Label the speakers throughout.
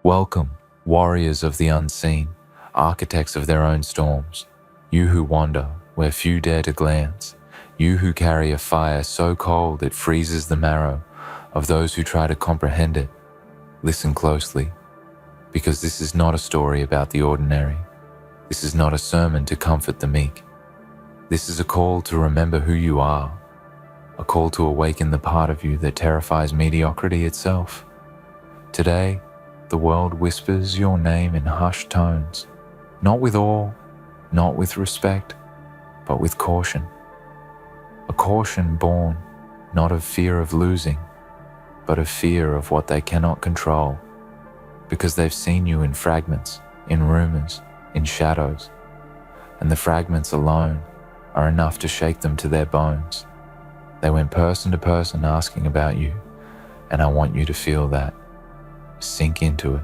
Speaker 1: Welcome, warriors of the unseen, architects of their own storms, you who wander where few dare to glance, you who carry a fire so cold it freezes the marrow of those who try to comprehend it. Listen closely, because this is not a story about the ordinary. This is not a sermon to comfort the meek. This is a call to remember who you are, a call to awaken the part of you that terrifies mediocrity itself. Today, the world whispers your name in hushed tones, not with awe, not with respect, but with caution. A caution born not of fear of losing, but of fear of what they cannot control, because they've seen you in fragments, in rumors, in shadows, and the fragments alone are enough to shake them to their bones. They went person to person asking about you, and I want you to feel that. Sink into it.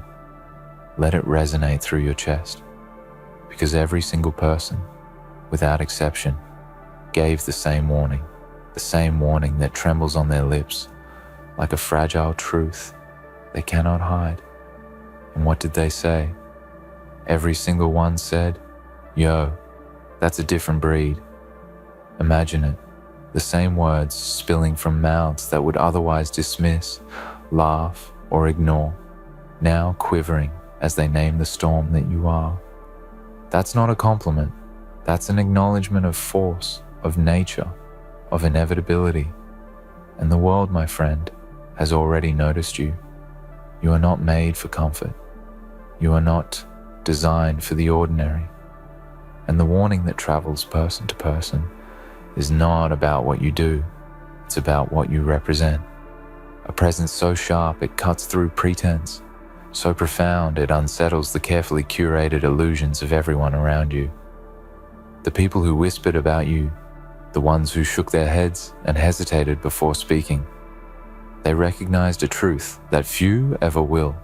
Speaker 1: Let it resonate through your chest, because every single person, without exception, gave the same warning that trembles on their lips like a fragile truth they cannot hide. And what did they say? Every single one said, "Yo, that's a different breed." Imagine it, the same words spilling from mouths that would otherwise dismiss, laugh, or ignore, now quivering as they name the storm that you are. That's not a compliment. That's an acknowledgement of force, of nature, of inevitability. And the world, my friend, has already noticed you. You are not made for comfort. You are not designed for the ordinary. And the warning that travels person to person is not about what you do. It's about what you represent. A presence so sharp it cuts through pretense, so profound it unsettles the carefully curated illusions of everyone around you. The people who whispered about you, the ones who shook their heads and hesitated before speaking, they recognized a truth that few ever will,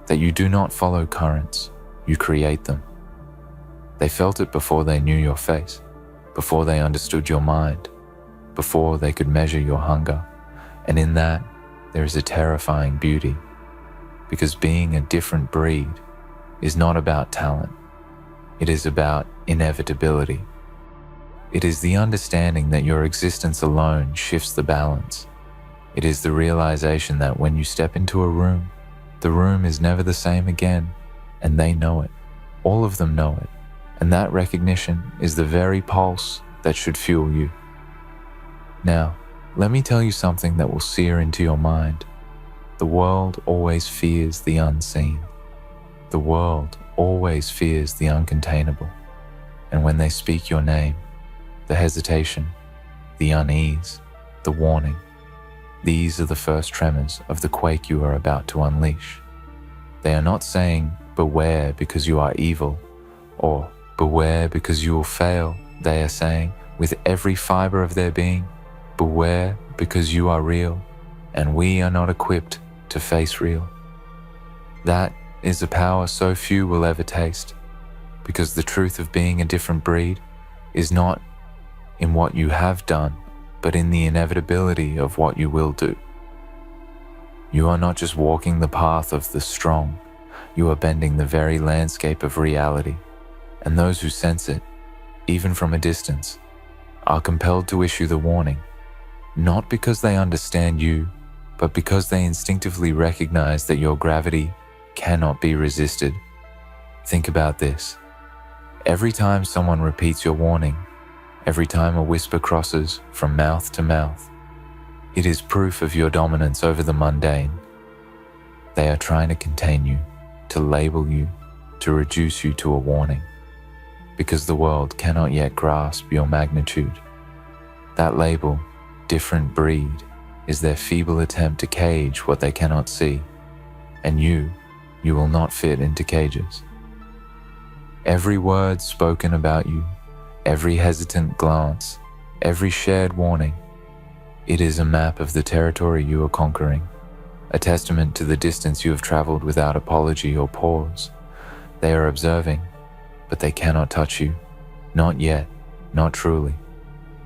Speaker 1: that you do not follow currents, you create them. They felt it before they knew your face, before they understood your mind, before they could measure your hunger, and in that, there is a terrifying beauty, because being a different breed is not about talent. It is about inevitability. It is the understanding that your existence alone shifts the balance. It is the realization that when you step into a room, the room is never the same again, and they know it. All of them know it, and that recognition is the very pulse that should fuel you. Now, let me tell you something that will sear into your mind. The world always fears the unseen. The world always fears the uncontainable. And when they speak your name, the hesitation, the unease, the warning, these are the first tremors of the quake you are about to unleash. They are not saying, "Beware because you are evil," or "Beware because you will fail." They are saying, with every fiber of their being, "Beware because you are real, and we are not equipped to face real." That is a power so few will ever taste, because the truth of being a different breed is not in what you have done, but in the inevitability of what you will do. You are not just walking the path of the strong, you are bending the very landscape of reality, and those who sense it, even from a distance, are compelled to issue the warning, not because they understand you, but because they instinctively recognize that your gravity cannot be resisted. Think about this. Every time someone repeats your warning, every time a whisper crosses from mouth to mouth, it is proof of your dominance over the mundane. They are trying to contain you, to label you, to reduce you to a warning, because the world cannot yet grasp your magnitude. That label, different breed, is their feeble attempt to cage what they cannot see, and you will not fit into cages. Every word spoken about you, every hesitant glance, every shared warning, it is a map of the territory you are conquering, a testament to the distance you have traveled without apology or pause. They are observing, but they cannot touch you, not yet, not truly.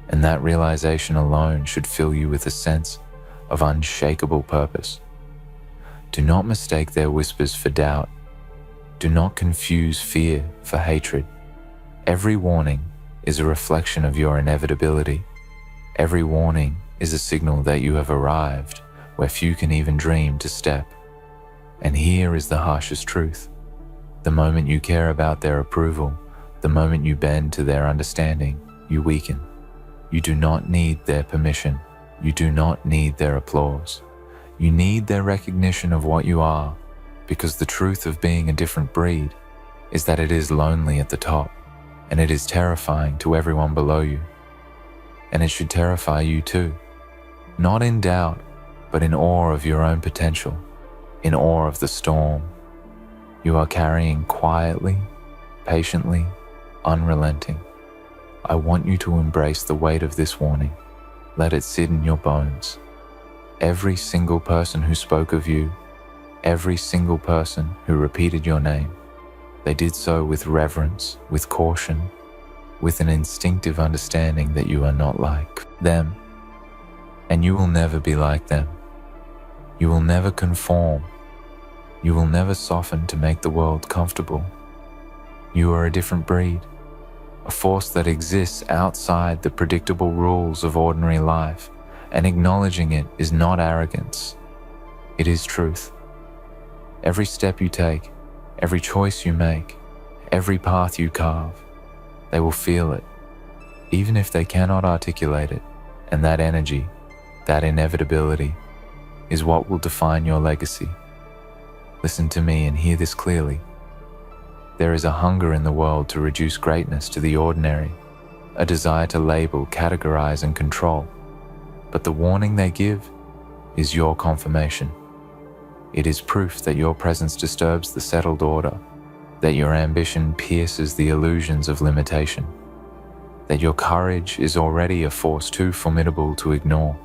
Speaker 1: And that realization alone should fill you with a sense of unshakable purpose. Do not mistake their whispers for doubt. Do not confuse fear for hatred. Every warning is a reflection of your inevitability. Every warning is a signal that you have arrived where few can even dream to step. And here is the harshest truth. The moment you care about their approval, the moment you bend to their understanding, you weaken. You do not need their permission. You do not need their applause. You need their recognition of what you are, because the truth of being a different breed is that it is lonely at the top, and it is terrifying to everyone below you. And it should terrify you too, not in doubt, but in awe of your own potential, in awe of the storm you are carrying quietly, patiently, unrelenting. I want you to embrace the weight of this warning. Let it sit in your bones. Every single person who spoke of you, every single person who repeated your name, they did so with reverence, with caution, with an instinctive understanding that you are not like them, and you will never be like them. You will never conform. You will never soften to make the world comfortable. You are a different breed, a force that exists outside the predictable rules of ordinary life, and acknowledging it is not arrogance. It is truth. Every step you take, every choice you make, every path you carve, they will feel it, even if they cannot articulate it, and that energy, that inevitability, is what will define your legacy. Listen to me and hear this clearly. There is a hunger in the world to reduce greatness to the ordinary, a desire to label, categorize, and control. But the warning they give is your confirmation. It is proof that your presence disturbs the settled order, that your ambition pierces the illusions of limitation, that your courage is already a force too formidable to ignore.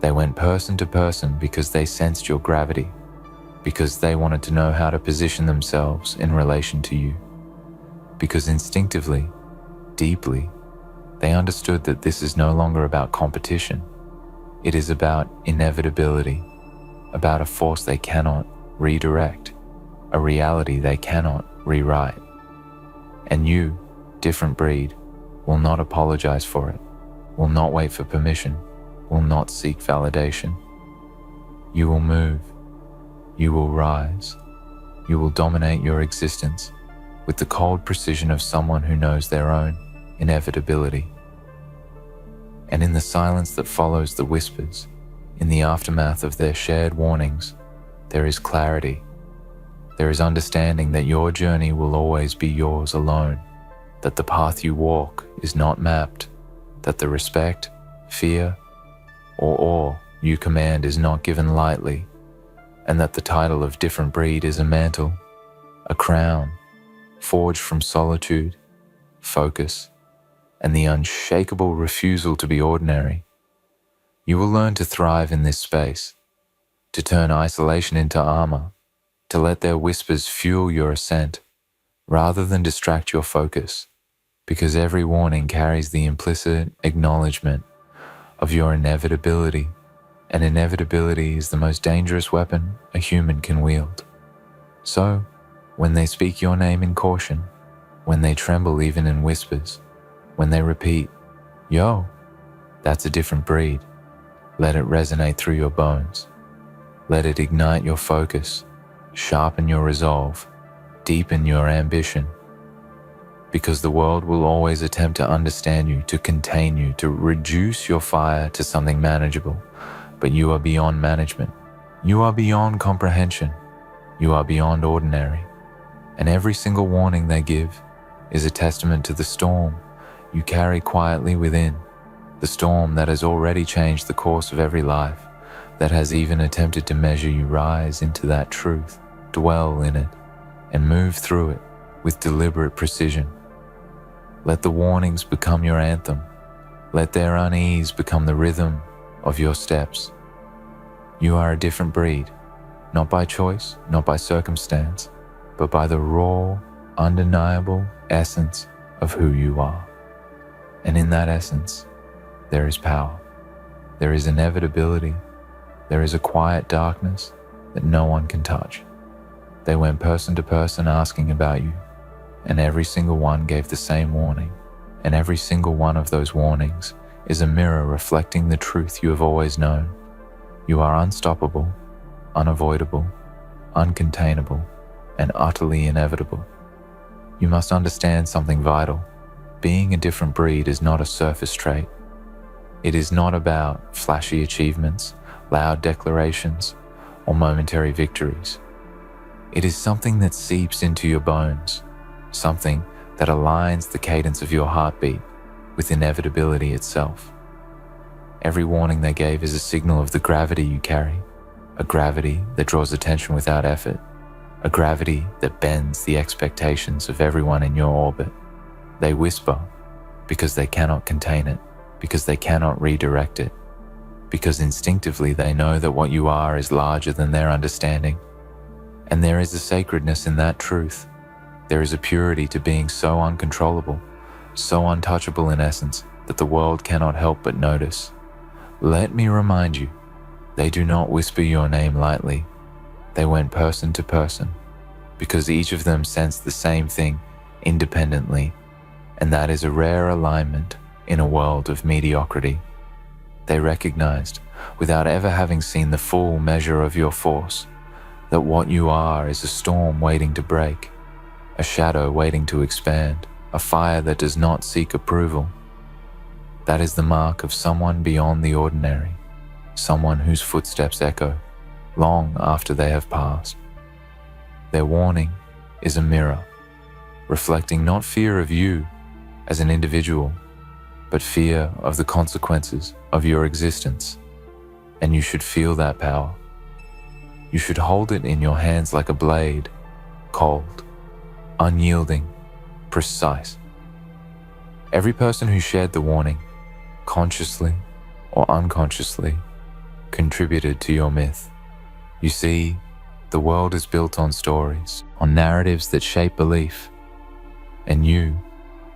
Speaker 1: They went person to person because they sensed your gravity, because they wanted to know how to position themselves in relation to you, because instinctively, deeply, they understood that this is no longer about competition. It is about inevitability, about a force they cannot redirect, a reality they cannot rewrite. And you, different breed, will not apologize for it, will not wait for permission, will not seek validation. You will move, you will rise, you will dominate your existence with the cold precision of someone who knows their own inevitability. And in the silence that follows the whispers, in the aftermath of their shared warnings, there is clarity. There is understanding that your journey will always be yours alone, that the path you walk is not mapped, that the respect, fear, or awe you command is not given lightly, and that the title of different breed is a mantle, a crown, forged from solitude, focus, and the unshakable refusal to be ordinary. You will learn to thrive in this space, to turn isolation into armor, to let their whispers fuel your ascent, rather than distract your focus, because every warning carries the implicit acknowledgement of your inevitability, and inevitability is the most dangerous weapon a human can wield. So, when they speak your name in caution, when they tremble even in whispers, when they repeat, "Yo, that's a different breed," let it resonate through your bones. Let it ignite your focus, sharpen your resolve, deepen your ambition. Because the world will always attempt to understand you, to contain you, to reduce your fire to something manageable. But you are beyond management. You are beyond comprehension. You are beyond ordinary. And every single warning they give is a testament to the storm you carry quietly within, the storm that has already changed the course of every life, that has even attempted to measure you. Rise into that truth, dwell in it, and move through it with deliberate precision. Let the warnings become your anthem. Let their unease become the rhythm of your steps. You are a different breed, not by choice, not by circumstance, but by the raw, undeniable essence of who you are. And in that essence, there is power. There is inevitability. There is a quiet darkness, that no one can touch. They went person to person asking about you, and every single one gave the same warning, and every single one of those warnings is a mirror reflecting the truth you have always known. You are unstoppable, unavoidable, uncontainable, and utterly inevitable. You must understand something vital. Being a different breed is not a surface trait. It is not about flashy achievements, loud declarations, or momentary victories. It is something that seeps into your bones, something that aligns the cadence of your heartbeat with inevitability itself. Every warning they gave is a signal of the gravity you carry, a gravity that draws attention without effort, a gravity that bends the expectations of everyone in your orbit. They whisper because they cannot contain it, because they cannot redirect it, because instinctively they know that what you are is larger than their understanding. And there is a sacredness in that truth. There is a purity to being so uncontrollable, so untouchable in essence, that the world cannot help but notice. Let me remind you, they do not whisper your name lightly. They went person to person, because each of them sensed the same thing independently, and that is a rare alignment in a world of mediocrity. They recognized, without ever having seen the full measure of your force, that what you are is a storm waiting to break, a shadow waiting to expand, a fire that does not seek approval. That is the mark of someone beyond the ordinary, someone whose footsteps echo long after they have passed. Their warning is a mirror, reflecting not fear of you as an individual, but fear of the consequences of your existence. And you should feel that power. You should hold it in your hands like a blade, cold, unyielding, precise. Every person who shared the warning, consciously or unconsciously, contributed to your myth. You see, the world is built on stories, on narratives that shape belief. And you,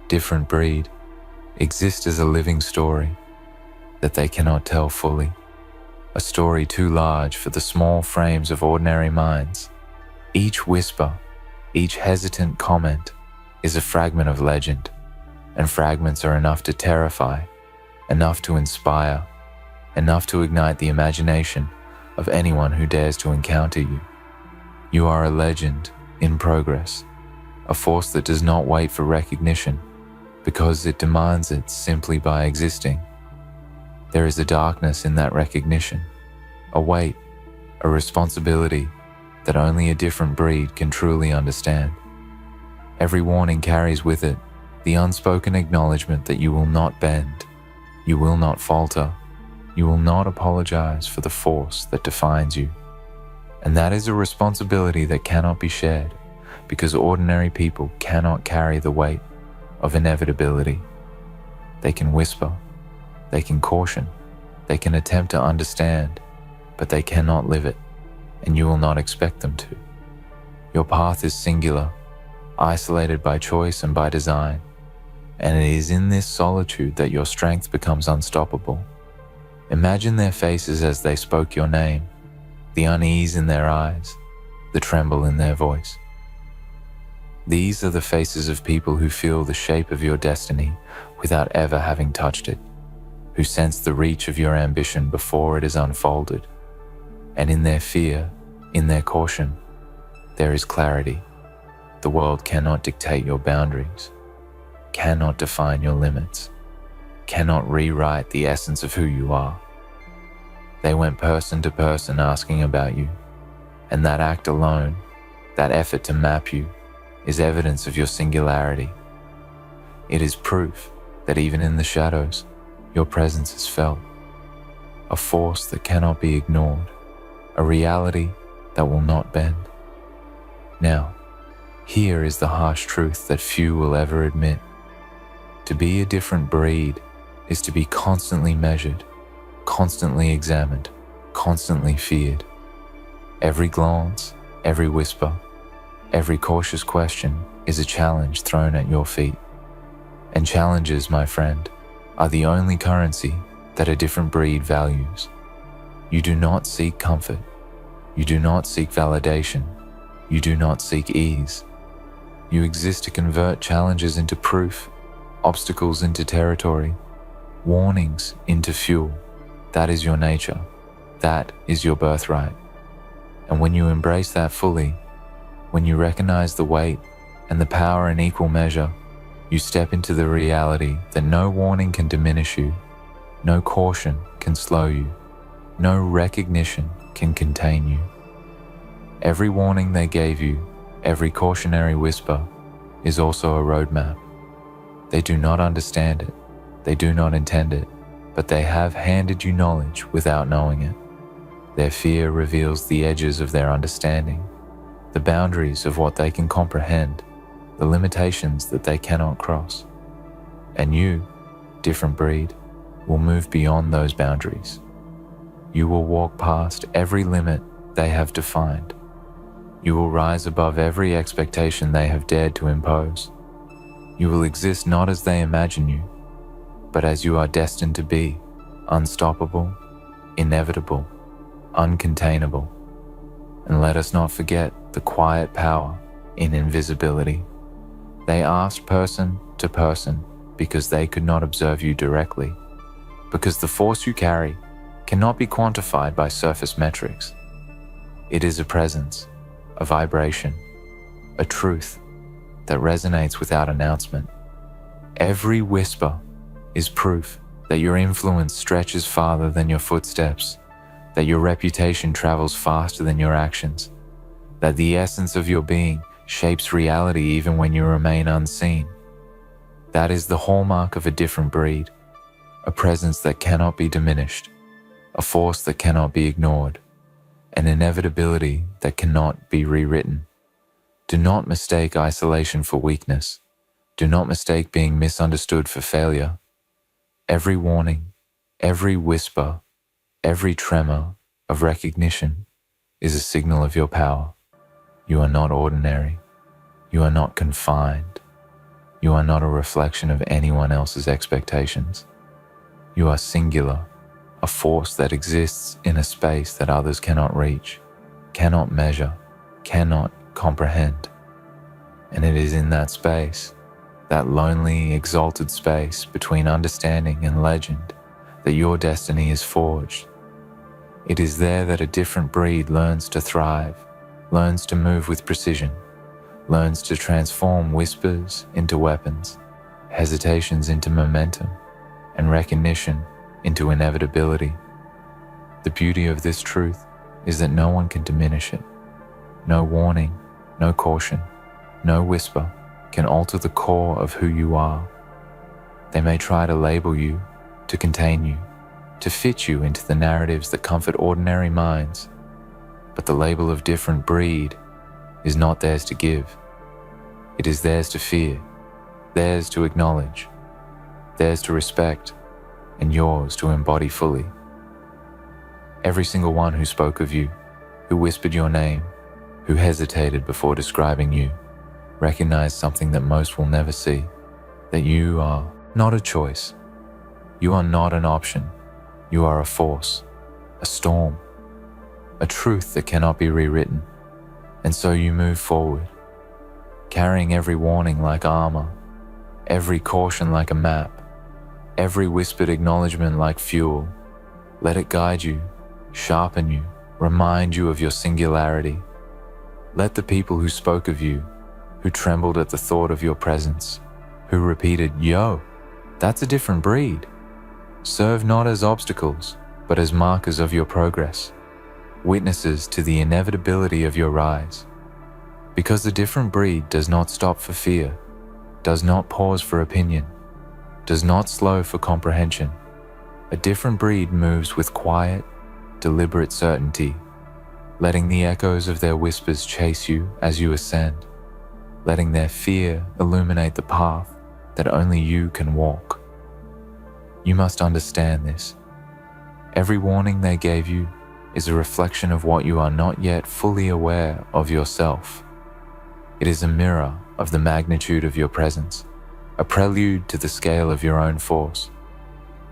Speaker 1: different breed, exist as a living story that they cannot tell fully. A story too large for the small frames of ordinary minds. Each whisper, each hesitant comment is a fragment of legend, and fragments are enough to terrify, enough to inspire, enough to ignite the imagination of anyone who dares to encounter you. You are a legend in progress, a force that does not wait for recognition because it demands it simply by existing. There is a darkness in that recognition, a weight, a responsibility that only a different breed can truly understand. Every warning carries with it the unspoken acknowledgement that you will not bend, you will not falter, you will not apologize for the force that defines you. And that is a responsibility that cannot be shared because ordinary people cannot carry the weight of inevitability. They can whisper, they can caution, they can attempt to understand, but they cannot live it, and you will not expect them to. Your path is singular, isolated by choice and by design, and it is in this solitude that your strength becomes unstoppable. Imagine their faces as they spoke your name, the unease in their eyes, the tremble in their voice. These are the faces of people who feel the shape of your destiny without ever having touched it, who sense the reach of your ambition before it is unfolded. And in their fear, in their caution, there is clarity. The world cannot dictate your boundaries, cannot define your limits, cannot rewrite the essence of who you are. They went person to person asking about you, and that act alone, that effort to map you, is evidence of your singularity. It is proof that even in the shadows, your presence is felt, a force that cannot be ignored, a reality that will not bend. Now, here is the harsh truth that few will ever admit. To be a different breed is to be constantly measured, constantly examined, constantly feared. Every glance, every whisper, every cautious question is a challenge thrown at your feet. And challenges, my friend, are the only currency that a different breed values. You do not seek comfort. You do not seek validation. You do not seek ease. You exist to convert challenges into proof, obstacles into territory, warnings into fuel. That is your nature. That is your birthright. And when you embrace that fully, when you recognize the weight and the power in equal measure, you step into the reality that no warning can diminish you, no caution can slow you, no recognition can contain you. Every warning they gave you, every cautionary whisper, is also a roadmap. They do not understand it, they do not intend it, but they have handed you knowledge without knowing it. Their fear reveals the edges of their understanding, the boundaries of what they can comprehend, the limitations that they cannot cross. And you, different breed, will move beyond those boundaries. You will walk past every limit they have defined. You will rise above every expectation they have dared to impose. You will exist not as they imagine you, but as you are destined to be, unstoppable, inevitable, uncontainable. And let us not forget the quiet power in invisibility. They asked person to person because they could not observe you directly, because the force you carry cannot be quantified by surface metrics. It is a presence, a vibration, a truth that resonates without announcement. Every whisper is proof that your influence stretches farther than your footsteps, that your reputation travels faster than your actions, that the essence of your being shapes reality even when you remain unseen. That is the hallmark of a different breed, a presence that cannot be diminished, a force that cannot be ignored, an inevitability that cannot be rewritten. Do not mistake isolation for weakness. Do not mistake being misunderstood for failure. Every warning, every whisper, every tremor of recognition is a signal of your power. You are not ordinary. You are not confined. You are not a reflection of anyone else's expectations. You are singular, a force that exists in a space that others cannot reach, cannot measure, cannot comprehend. And it is in that space, that lonely, exalted space between understanding and legend, that your destiny is forged. It is there that a different breed learns to thrive, learns to move with precision, learns to transform whispers into weapons, hesitations into momentum, and recognition into inevitability. The beauty of this truth is that no one can diminish it. No warning, no caution, no whisper can alter the core of who you are. They may try to label you, to contain you, to fit you into the narratives that comfort ordinary minds, but the label of different breed is not theirs to give. It is theirs to fear, theirs to acknowledge, theirs to respect, and yours to embody fully. Every single one who spoke of you, who whispered your name, who hesitated before describing you, recognized something that most will never see, that you are not a choice. You are not an option. You are a force, a storm, a truth that cannot be rewritten. And so you move forward, carrying every warning like armor, every caution like a map, every whispered acknowledgement like fuel. Let it guide you, sharpen you, remind you of your singularity. Let the people who spoke of you, who trembled at the thought of your presence, who repeated, "Yo, that's a different breed," serve not as obstacles, but as markers of your progress, witnesses to the inevitability of your rise. Because the different breed does not stop for fear, does not pause for opinion, does not slow for comprehension. A different breed moves with quiet, deliberate certainty, letting the echoes of their whispers chase you as you ascend, letting their fear illuminate the path that only you can walk. You must understand this. Every warning they gave you is a reflection of what you are not yet fully aware of yourself. It is a mirror of the magnitude of your presence, a prelude to the scale of your own force.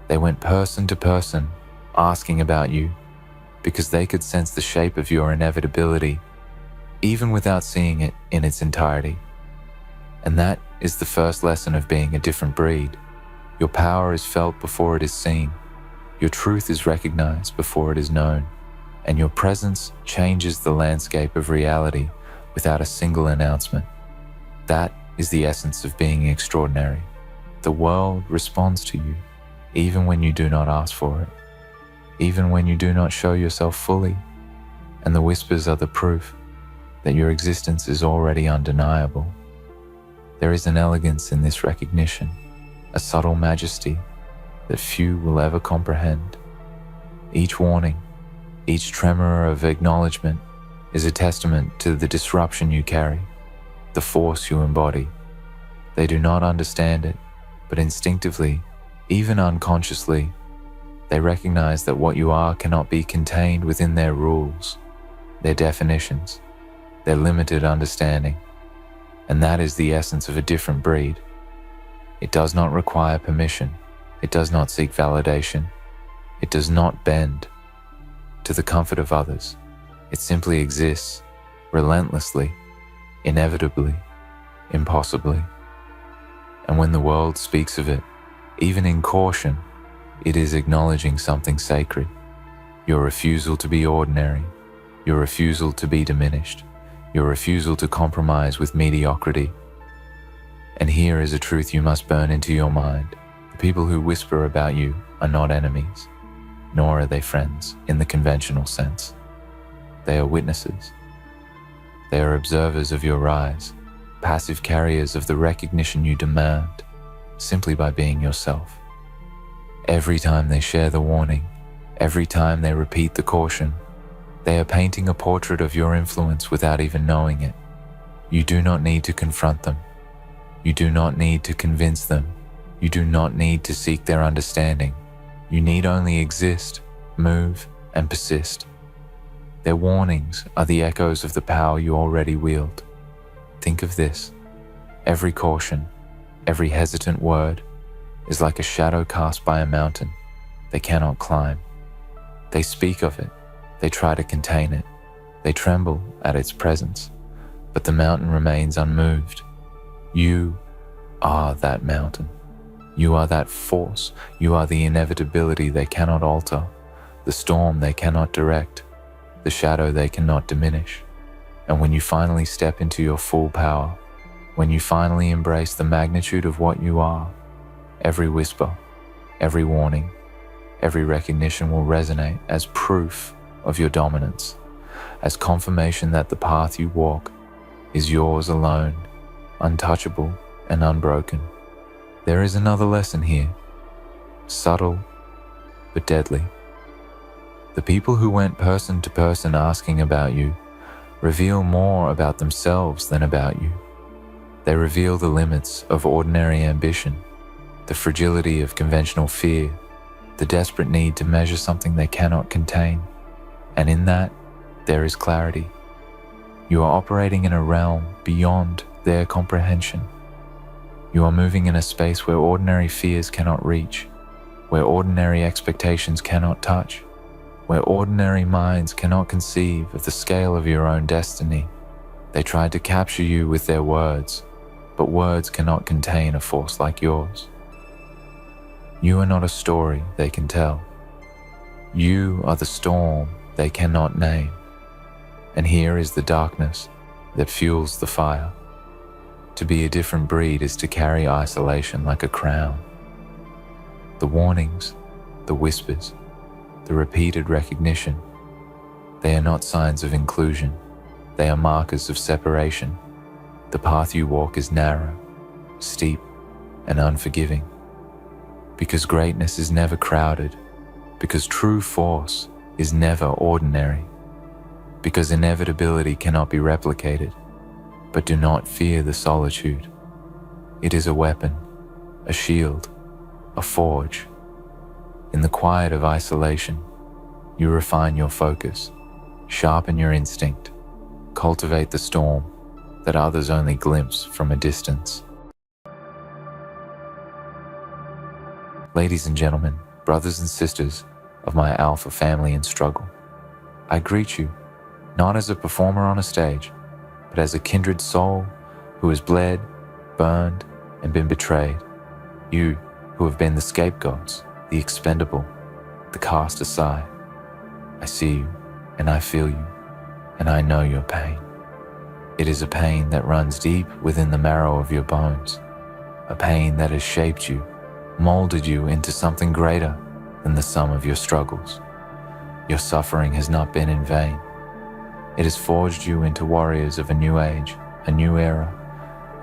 Speaker 1: They went person to person, asking about you, because they could sense the shape of your inevitability even without seeing it in its entirety. And that is the first lesson of being a different breed. Your power is felt before it is seen. Your truth is recognized before it is known. And your presence changes the landscape of reality without a single announcement. That is the essence of being extraordinary. The world responds to you, even when you do not ask for it, even when you do not show yourself fully. And the whispers are the proof that your existence is already undeniable. There is an elegance in this recognition, a subtle majesty that few will ever comprehend. Each warning, each tremor of acknowledgement is a testament to the disruption you carry, the force you embody. They do not understand it, but instinctively, even unconsciously, they recognize that what you are cannot be contained within their rules, their definitions, their limited understanding. And that is the essence of a different breed. It does not require permission. It does not seek validation. It does not bend to the comfort of others. It simply exists, relentlessly, inevitably, impossibly. And when the world speaks of it, even in caution, it is acknowledging something sacred. Your refusal to be ordinary, your refusal to be diminished, your refusal to compromise with mediocrity. And here is a truth you must burn into your mind. The people who whisper about you are not enemies, nor are they friends in the conventional sense. They are witnesses. They are observers of your rise, passive carriers of the recognition you demand, simply by being yourself. Every time they share the warning, every time they repeat the caution, they are painting a portrait of your influence without even knowing it. You do not need to confront them. You do not need to convince them. You do not need to seek their understanding. You need only exist, move, and persist. Their warnings are the echoes of the power you already wield. Think of this. Every caution, every hesitant word is like a shadow cast by a mountain they cannot climb. They speak of it. They try to contain it. They tremble at its presence, but the mountain remains unmoved. You are that mountain. You are that force. You are the inevitability they cannot alter, the storm they cannot direct, the shadow they cannot diminish. And when you finally step into your full power, when you finally embrace the magnitude of what you are, every whisper, every warning, every recognition will resonate as proof of your dominance, as confirmation that the path you walk is yours alone, untouchable and unbroken. There is another lesson here, subtle but deadly. The people who went person to person asking about you reveal more about themselves than about you. They reveal the limits of ordinary ambition, the fragility of conventional fear, the desperate need to measure something they cannot contain. And in that, there is clarity. You are operating in a realm beyond their comprehension. You are moving in a space where ordinary fears cannot reach, where ordinary expectations cannot touch, where ordinary minds cannot conceive of the scale of your own destiny. They tried to capture you with their words, but words cannot contain a force like yours. You are not a story they can tell. You are the storm they cannot name. And here is the darkness that fuels the fire. To be a different breed is to carry isolation like a crown. The warnings, the whispers, the repeated recognition, they are not signs of inclusion. They are markers of separation. The path you walk is narrow, steep, and unforgiving. Because greatness is never crowded. Because true force is never ordinary. Because inevitability cannot be replicated. But do not fear the solitude. It is a weapon, a shield, a forge. In the quiet of isolation, you refine your focus, sharpen your instinct, cultivate the storm that others only glimpse from a distance. Ladies and gentlemen, brothers and sisters of my alpha family in struggle, I greet you, not as a performer on a stage, but as a kindred soul who has bled, burned, and been betrayed. You who have been the scapegoats, the expendable, the cast aside. I see you, and I feel you, and I know your pain. It is a pain that runs deep within the marrow of your bones, a pain that has shaped you, molded you into something greater than the sum of your struggles. Your suffering has not been in vain. It has forged you into warriors of a new age, a new era,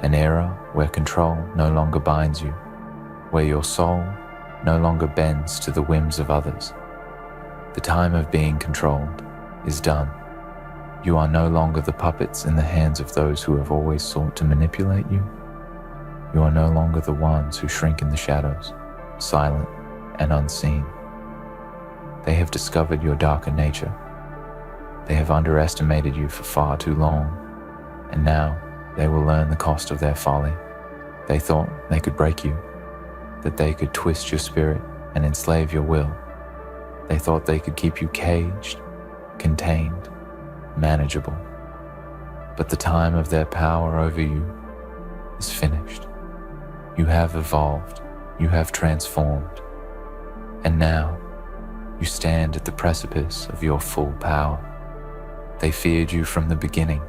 Speaker 1: an era where control no longer binds you, where your soul no longer bends to the whims of others. The time of being controlled is done. You are no longer the puppets in the hands of those who have always sought to manipulate you. You are no longer the ones who shrink in the shadows, silent and unseen. They have discovered your darker nature. They have underestimated you for far too long, and now they will learn the cost of their folly. They thought they could break you, that they could twist your spirit and enslave your will. They thought they could keep you caged, contained, manageable. But the time of their power over you is finished. You have evolved, you have transformed, and now you stand at the precipice of your full power. They feared you from the beginning,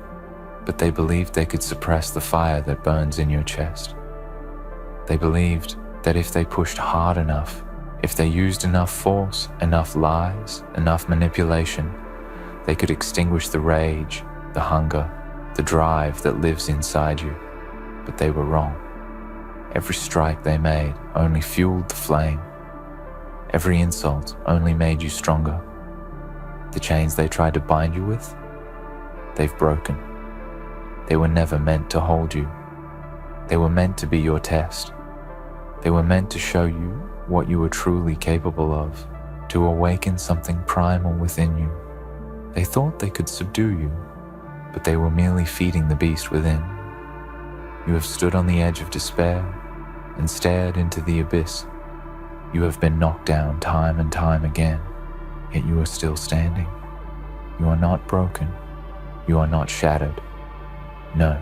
Speaker 1: but they believed they could suppress the fire that burns in your chest. They believed that if they pushed hard enough, if they used enough force, enough lies, enough manipulation, they could extinguish the rage, the hunger, the drive that lives inside you. But they were wrong. Every strike they made only fueled the flame. Every insult only made you stronger. The chains they tried to bind you with, they've broken. They were never meant to hold you. They were meant to be your test. They were meant to show you what you were truly capable of, to awaken something primal within you. They thought they could subdue you, but they were merely feeding the beast within. You have stood on the edge of despair and stared into the abyss. You have been knocked down time and time again, yet you are still standing. You are not broken. You are not shattered. No,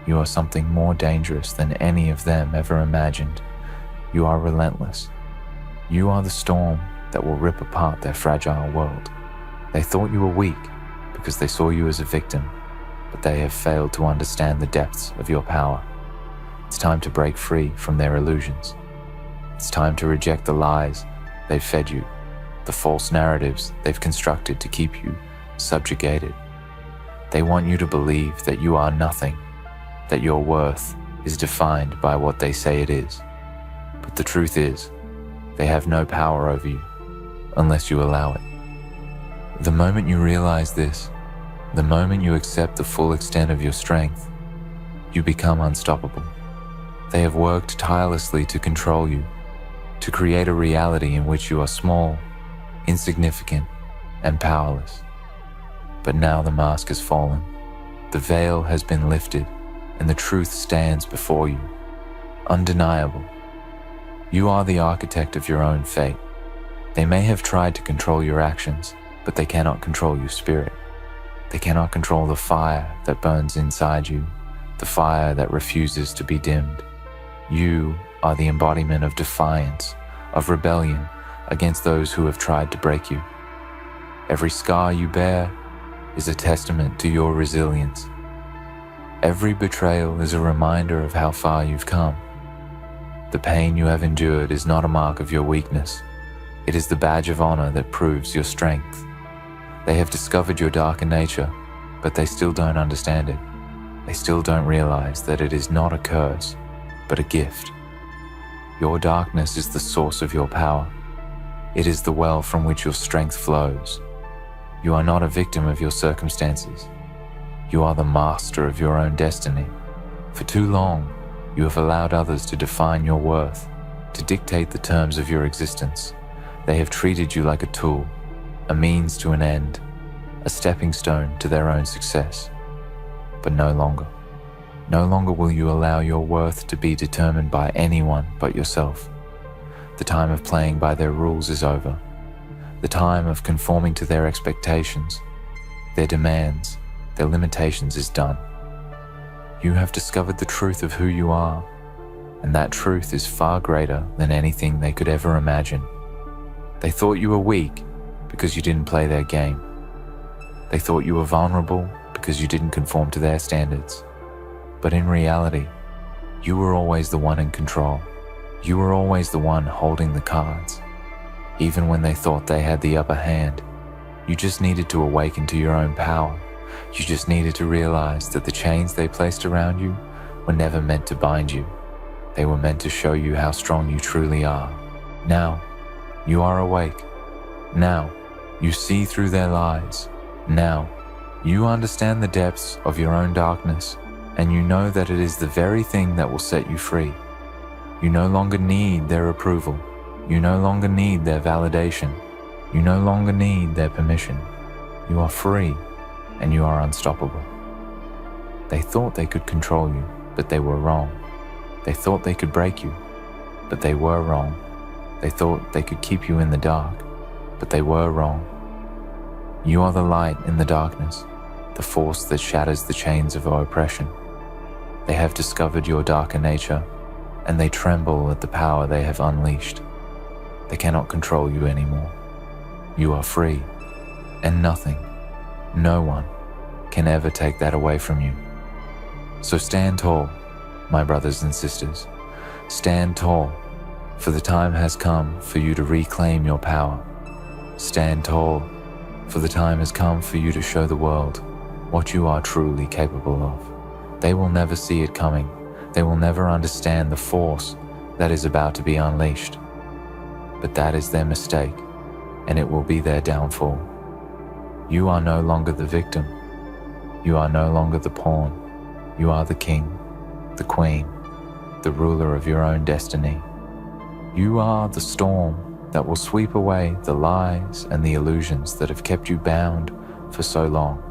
Speaker 1: you are something more dangerous than any of them ever imagined. You are relentless. You are the storm that will rip apart their fragile world. They thought you were weak because they saw you as a victim, but they have failed to understand the depths of your power. It's time to break free from their illusions. It's time to reject the lies they've fed you, the false narratives they've constructed to keep you subjugated. They want you to believe that you are nothing, that your worth is defined by what they say it is. But the truth is, they have no power over you unless you allow it. The moment you realize this, the moment you accept the full extent of your strength, you become unstoppable. They have worked tirelessly to control you, to create a reality in which you are small, insignificant, and powerless. But now the mask has fallen, the veil has been lifted, and the truth stands before you, undeniable. You are the architect of your own fate. They may have tried to control your actions, but they cannot control your spirit. They cannot control the fire that burns inside you, the fire that refuses to be dimmed. You are the embodiment of defiance, of rebellion against those who have tried to break you. Every scar you bear is a testament to your resilience. Every betrayal is a reminder of how far you've come. The pain you have endured is not a mark of your weakness. It is the badge of honor that proves your strength. They have discovered your darker nature, but they still don't understand it. They still don't realize that it is not a curse, but a gift. Your darkness is the source of your power. It is the well from which your strength flows. You are not a victim of your circumstances. You are the master of your own destiny. For too long, you have allowed others to define your worth, to dictate the terms of your existence. They have treated you like a tool, a means to an end, a stepping stone to their own success. But no longer. No longer will you allow your worth to be determined by anyone but yourself. The time of playing by their rules is over. The time of conforming to their expectations, their demands, their limitations is done. You have discovered the truth of who you are, and that truth is far greater than anything they could ever imagine. They thought you were weak because you didn't play their game. They thought you were vulnerable because you didn't conform to their standards. But in reality, you were always the one in control. You were always the one holding the cards. Even when they thought they had the upper hand, you just needed to awaken to your own power. You just needed to realize that the chains they placed around you were never meant to bind you. They were meant to show you how strong you truly are. Now, you are awake. Now, you see through their lies. Now, you understand the depths of your own darkness, and you know that it is the very thing that will set you free. You no longer need their approval. You no longer need their validation. You no longer need their permission. You are free, and you are unstoppable. They thought they could control you, but they were wrong. They thought they could break you, but they were wrong. They thought they could keep you in the dark, but they were wrong. You are the light in the darkness, the force that shatters the chains of our oppression. They have discovered your darker nature, and they tremble at the power they have unleashed. They cannot control you anymore. You are free, and nothing, no one, can ever take that away from you. So stand tall, my brothers and sisters. Stand tall, for the time has come for you to reclaim your power. Stand tall, for the time has come for you to show the world what you are truly capable of. They will never see it coming. They will never understand the force that is about to be unleashed. But that is their mistake, and it will be their downfall. You are no longer the victim. You are no longer the pawn. You are the king, the queen, the ruler of your own destiny. You are the storm that will sweep away the lies and the illusions that have kept you bound for so long.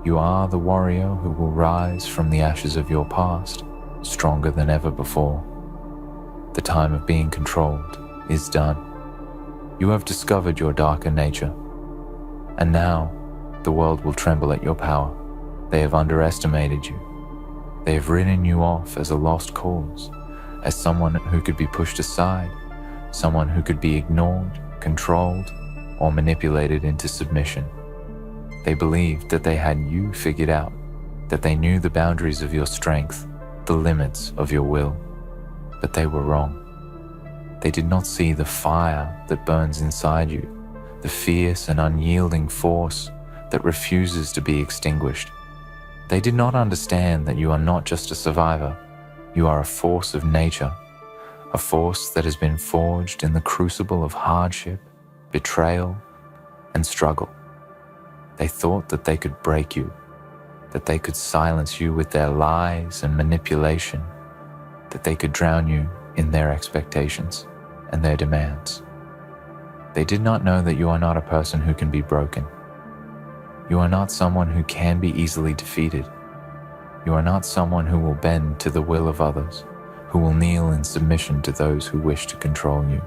Speaker 1: You are the warrior who will rise from the ashes of your past, stronger than ever before. The time of being controlled is done. You have discovered your darker nature, and now the world will tremble at your power. They have underestimated you. They have written you off as a lost cause, as someone who could be pushed aside, someone who could be ignored, controlled, or manipulated into submission. They believed that they had you figured out, that they knew the boundaries of your strength, the limits of your will. But they were wrong. They did not see the fire that burns inside you, the fierce and unyielding force that refuses to be extinguished. They did not understand that you are not just a survivor. You are a force of nature, a force that has been forged in the crucible of hardship, betrayal, and struggle. They thought that they could break you, that they could silence you with their lies and manipulation, that they could drown you in their expectations and their demands. They did not know that you are not a person who can be broken. You are not someone who can be easily defeated. You are not someone who will bend to the will of others, who will kneel in submission to those who wish to control you.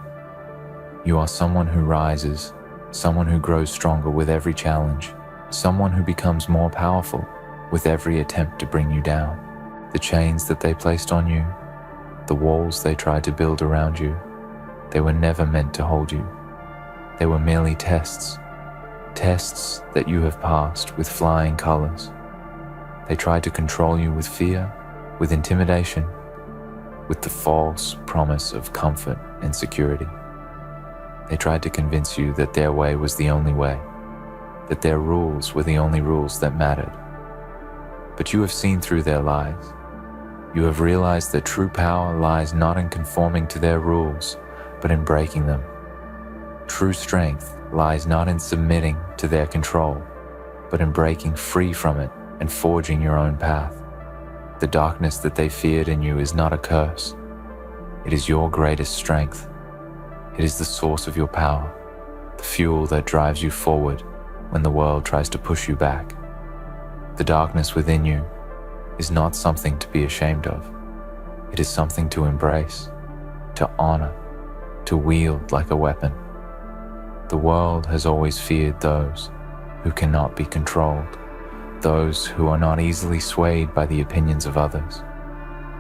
Speaker 1: You are someone who rises, someone who grows stronger with every challenge, someone who becomes more powerful with every attempt to bring you down. The chains that they placed on you, the walls they tried to build around you, they were never meant to hold you. They were merely tests that you have passed with flying colors. They tried to control you with fear, with intimidation, with the false promise of comfort and security. They tried to convince you that their way was the only way, that their rules were the only rules that mattered. But you have seen through their lies. You have realized that true power lies not in conforming to their rules, but in breaking them. True strength lies not in submitting to their control, but in breaking free from it and forging your own path. The darkness that they feared in you is not a curse. It is your greatest strength. It is the source of your power, the fuel that drives you forward when the world tries to push you back. The darkness within you is not something to be ashamed of. It is something to embrace, to honor, to wield like a weapon. The world has always feared those who cannot be controlled, those who are not easily swayed by the opinions of others,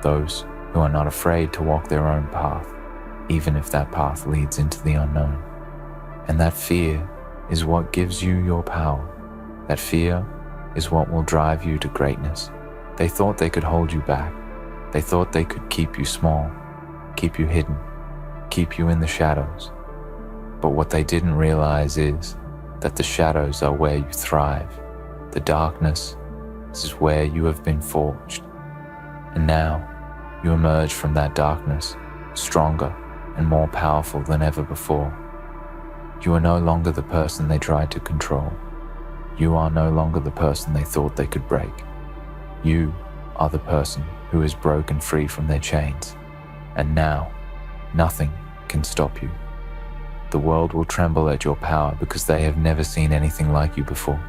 Speaker 1: those who are not afraid to walk their own path, even if that path leads into the unknown. And that fear is what gives you your power. That fear is what will drive you to greatness. They thought they could hold you back. They thought they could keep you small, keep you hidden, keep you in the shadows. But what they didn't realize is that the shadows are where you thrive. The darkness is where you have been forged. And now you emerge from that darkness stronger and more powerful than ever before. You are no longer the person they tried to control. You are no longer the person they thought they could break. You are the person who is broken free from their chains. And now, nothing can stop you. The world will tremble at your power because they have never seen anything like you before.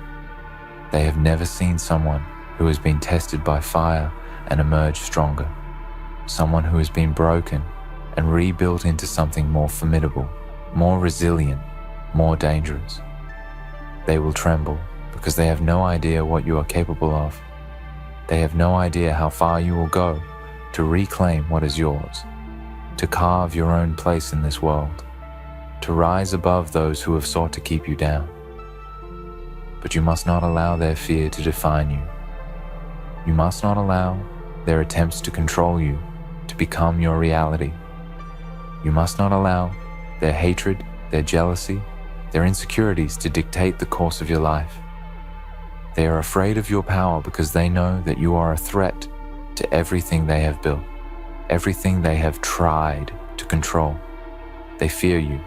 Speaker 1: They have never seen someone who has been tested by fire and emerged stronger. Someone who has been broken and rebuilt into something more formidable, more resilient, more dangerous. They will tremble because they have no idea what you are capable of. They have no idea how far you will go to reclaim what is yours, to carve your own place in this world, to rise above those who have sought to keep you down. But you must not allow their fear to define you. You must not allow their attempts to control you to become your reality. You must not allow their hatred, their jealousy, their insecurities to dictate the course of your life. They are afraid of your power because they know that you are a threat to everything they have built, everything they have tried to control. They fear you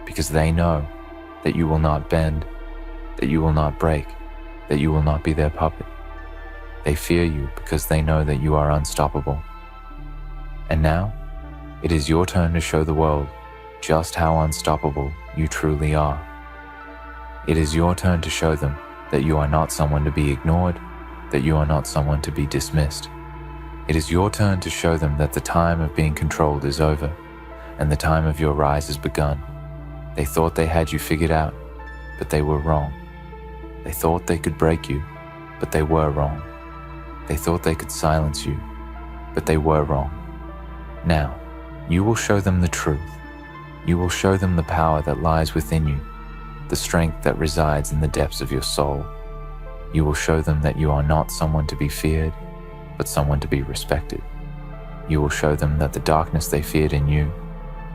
Speaker 1: because they know that you will not bend, that you will not break, that you will not be their puppet. They fear you because they know that you are unstoppable. And now, it is your turn to show the world just how unstoppable you truly are. It is your turn to show them that you are not someone to be ignored, that you are not someone to be dismissed. It is your turn to show them that the time of being controlled is over, and the time of your rise has begun. They thought they had you figured out, but they were wrong. They thought they could break you, but they were wrong. They thought they could silence you, but they were wrong. Now, you will show them the truth. You will show them the power that lies within you, the strength that resides in the depths of your soul. You will show them that you are not someone to be feared, but someone to be respected. You will show them that the darkness they feared in you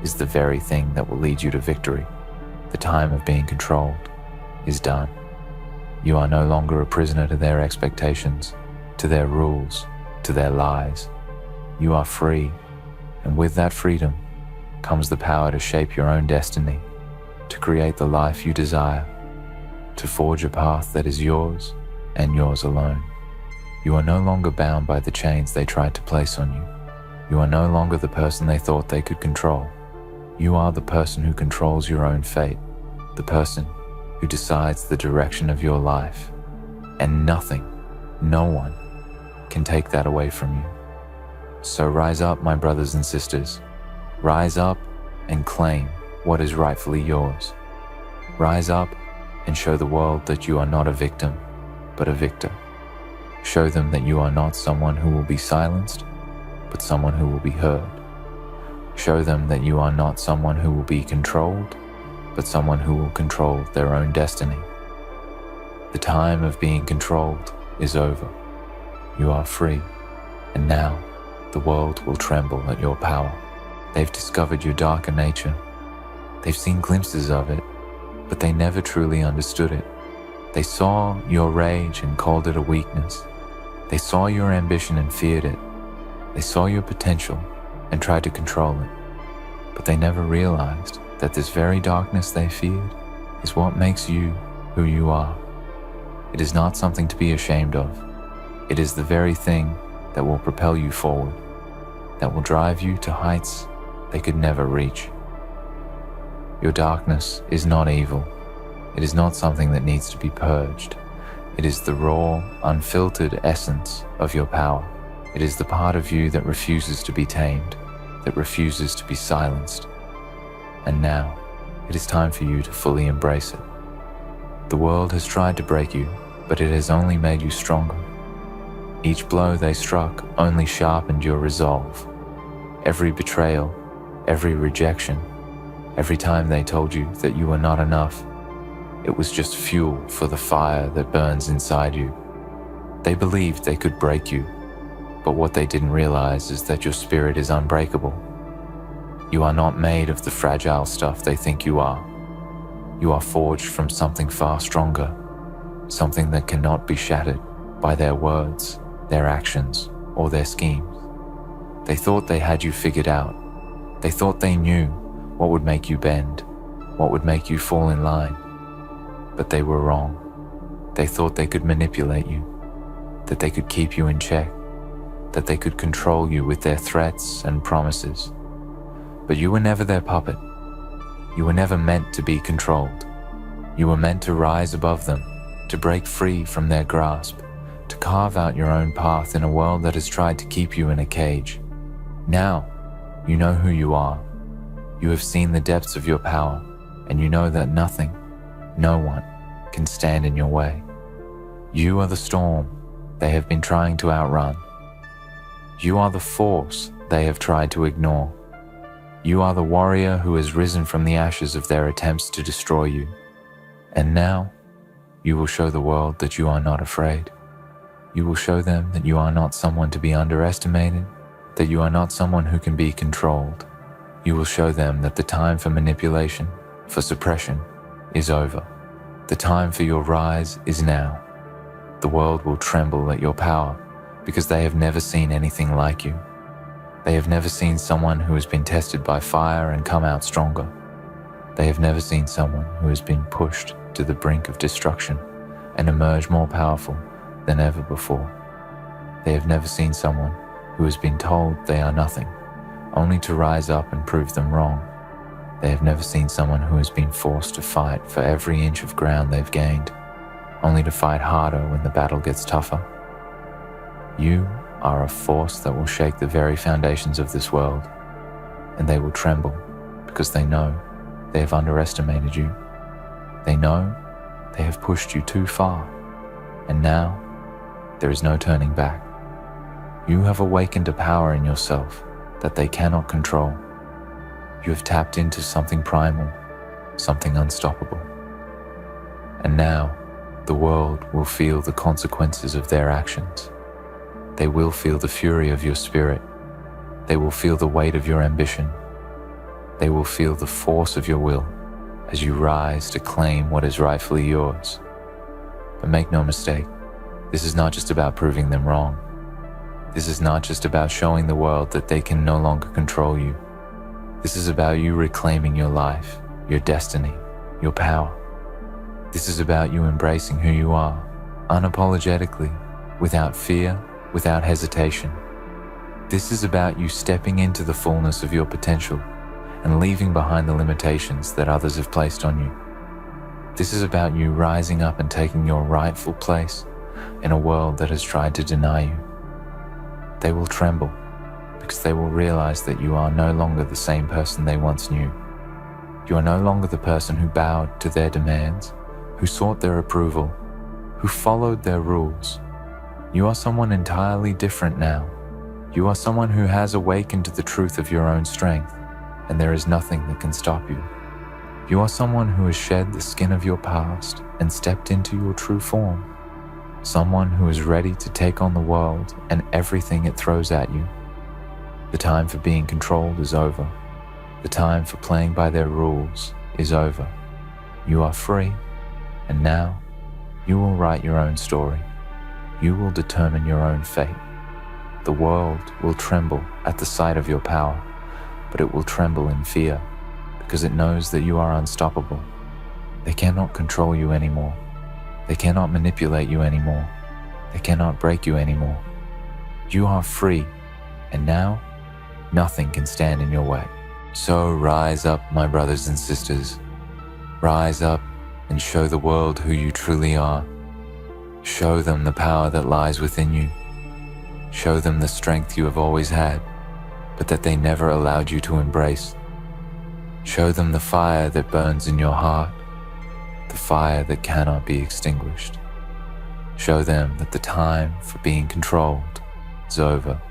Speaker 1: is the very thing that will lead you to victory. The time of being controlled is done. You are no longer a prisoner to their expectations, to their rules, to their lies. You are free, and with that freedom comes the power to shape your own destiny, to create the life you desire, to forge a path that is yours and yours alone. You are no longer bound by the chains they tried to place on you. You are no longer the person they thought they could control. You are the person who controls your own fate, the person who decides the direction of your life. And nothing, no one, can take that away from you. So rise up, my brothers and sisters. Rise up and claim what is rightfully yours. Rise up and show the world that you are not a victim, but a victor. Show them that you are not someone who will be silenced, but someone who will be heard. Show them that you are not someone who will be controlled, but someone who will control their own destiny. The time of being controlled is over. You are free, and now the world will tremble at your power. They've discovered your darker nature. They've seen glimpses of it, but they never truly understood it. They saw your rage and called it a weakness. They saw your ambition and feared it. They saw your potential and tried to control it. But they never realized that this very darkness they feared is what makes you who you are. It is not something to be ashamed of. It is the very thing that will propel you forward, that will drive you to heights they could never reach. Your darkness is not evil. It is not something that needs to be purged. It is the raw, unfiltered essence of your power. It is the part of you that refuses to be tamed, that refuses to be silenced. And now, It is time for you to fully embrace it. The world has tried to break you, but it has only made you stronger. Each blow they struck only sharpened your resolve. Every betrayal, every rejection, every time they told you that you were not enough, it was just fuel for the fire that burns inside you. They believed they could break you, but what they didn't realize is that your spirit is unbreakable. You are not made of the fragile stuff they think you are. You are forged from something far stronger, something that cannot be shattered by their words, their actions, or their schemes. They thought they had you figured out. They thought they knew what would make you bend, what would make you fall in line. But they were wrong. They thought they could manipulate you, that they could keep you in check, that they could control you with their threats and promises. But you were never their puppet. You were never meant to be controlled. You were meant to rise above them, to break free from their grasp, to carve out your own path in a world that has tried to keep you in a cage. Now, you know who you are. You have seen the depths of your power, and you know that nothing, no one, can stand in your way. You are the storm they have been trying to outrun. You are the force they have tried to ignore. You are the warrior who has risen from the ashes of their attempts to destroy you. And now, you will show the world that you are not afraid. You will show them that you are not someone to be underestimated, that you are not someone who can be controlled. You will show them that the time for manipulation, for suppression, is over. The time for your rise is now. The world will tremble at your power because they have never seen anything like you. They have never seen someone who has been tested by fire and come out stronger. They have never seen someone who has been pushed to the brink of destruction and emerge more powerful than ever before. They have never seen someone who has been told they are nothing, only to rise up and prove them wrong. They have never seen someone who has been forced to fight for every inch of ground they've gained, only to fight harder when the battle gets tougher. You are a force that will shake the very foundations of this world, and they will tremble because they know they have underestimated you. They know they have pushed you too far, and now there is no turning back. You have awakened a power in yourself that they cannot control. You have tapped into something primal, something unstoppable. And now the world will feel the consequences of their actions. They will feel the fury of your spirit. They will feel the weight of your ambition. They will feel the force of your will as you rise to claim what is rightfully yours. But make no mistake, this is not just about proving them wrong. This is not just about showing the world that they can no longer control you. This is about you reclaiming your life, your destiny, your power. This is about you embracing who you are, unapologetically, without fear, without hesitation. This is about you stepping into the fullness of your potential and leaving behind the limitations that others have placed on you. This is about you rising up and taking your rightful place in a world that has tried to deny you. They will tremble because they will realize that you are no longer the same person they once knew. You are no longer the person who bowed to their demands, who sought their approval, who followed their rules. You are someone entirely different now. You are someone who has awakened to the truth of your own strength, and there is nothing that can stop you. You are someone who has shed the skin of your past and stepped into your true form. Someone who is ready to take on the world and everything it throws at you. The time for being controlled is over. The time for playing by their rules is over. You are free, and now you will write your own story. You will determine your own fate. The world will tremble at the sight of your power, but it will tremble in fear because it knows that you are unstoppable. They cannot control you anymore. They cannot manipulate you anymore. They cannot break you anymore. You are free, and now nothing can stand in your way. So rise up, my brothers and sisters. Rise up and show the world who you truly are. Show them the power that lies within you. Show them the strength you have always had, but that they never allowed you to embrace. Show them the fire that burns in your heart, the fire that cannot be extinguished. Show them that the time for being controlled is over.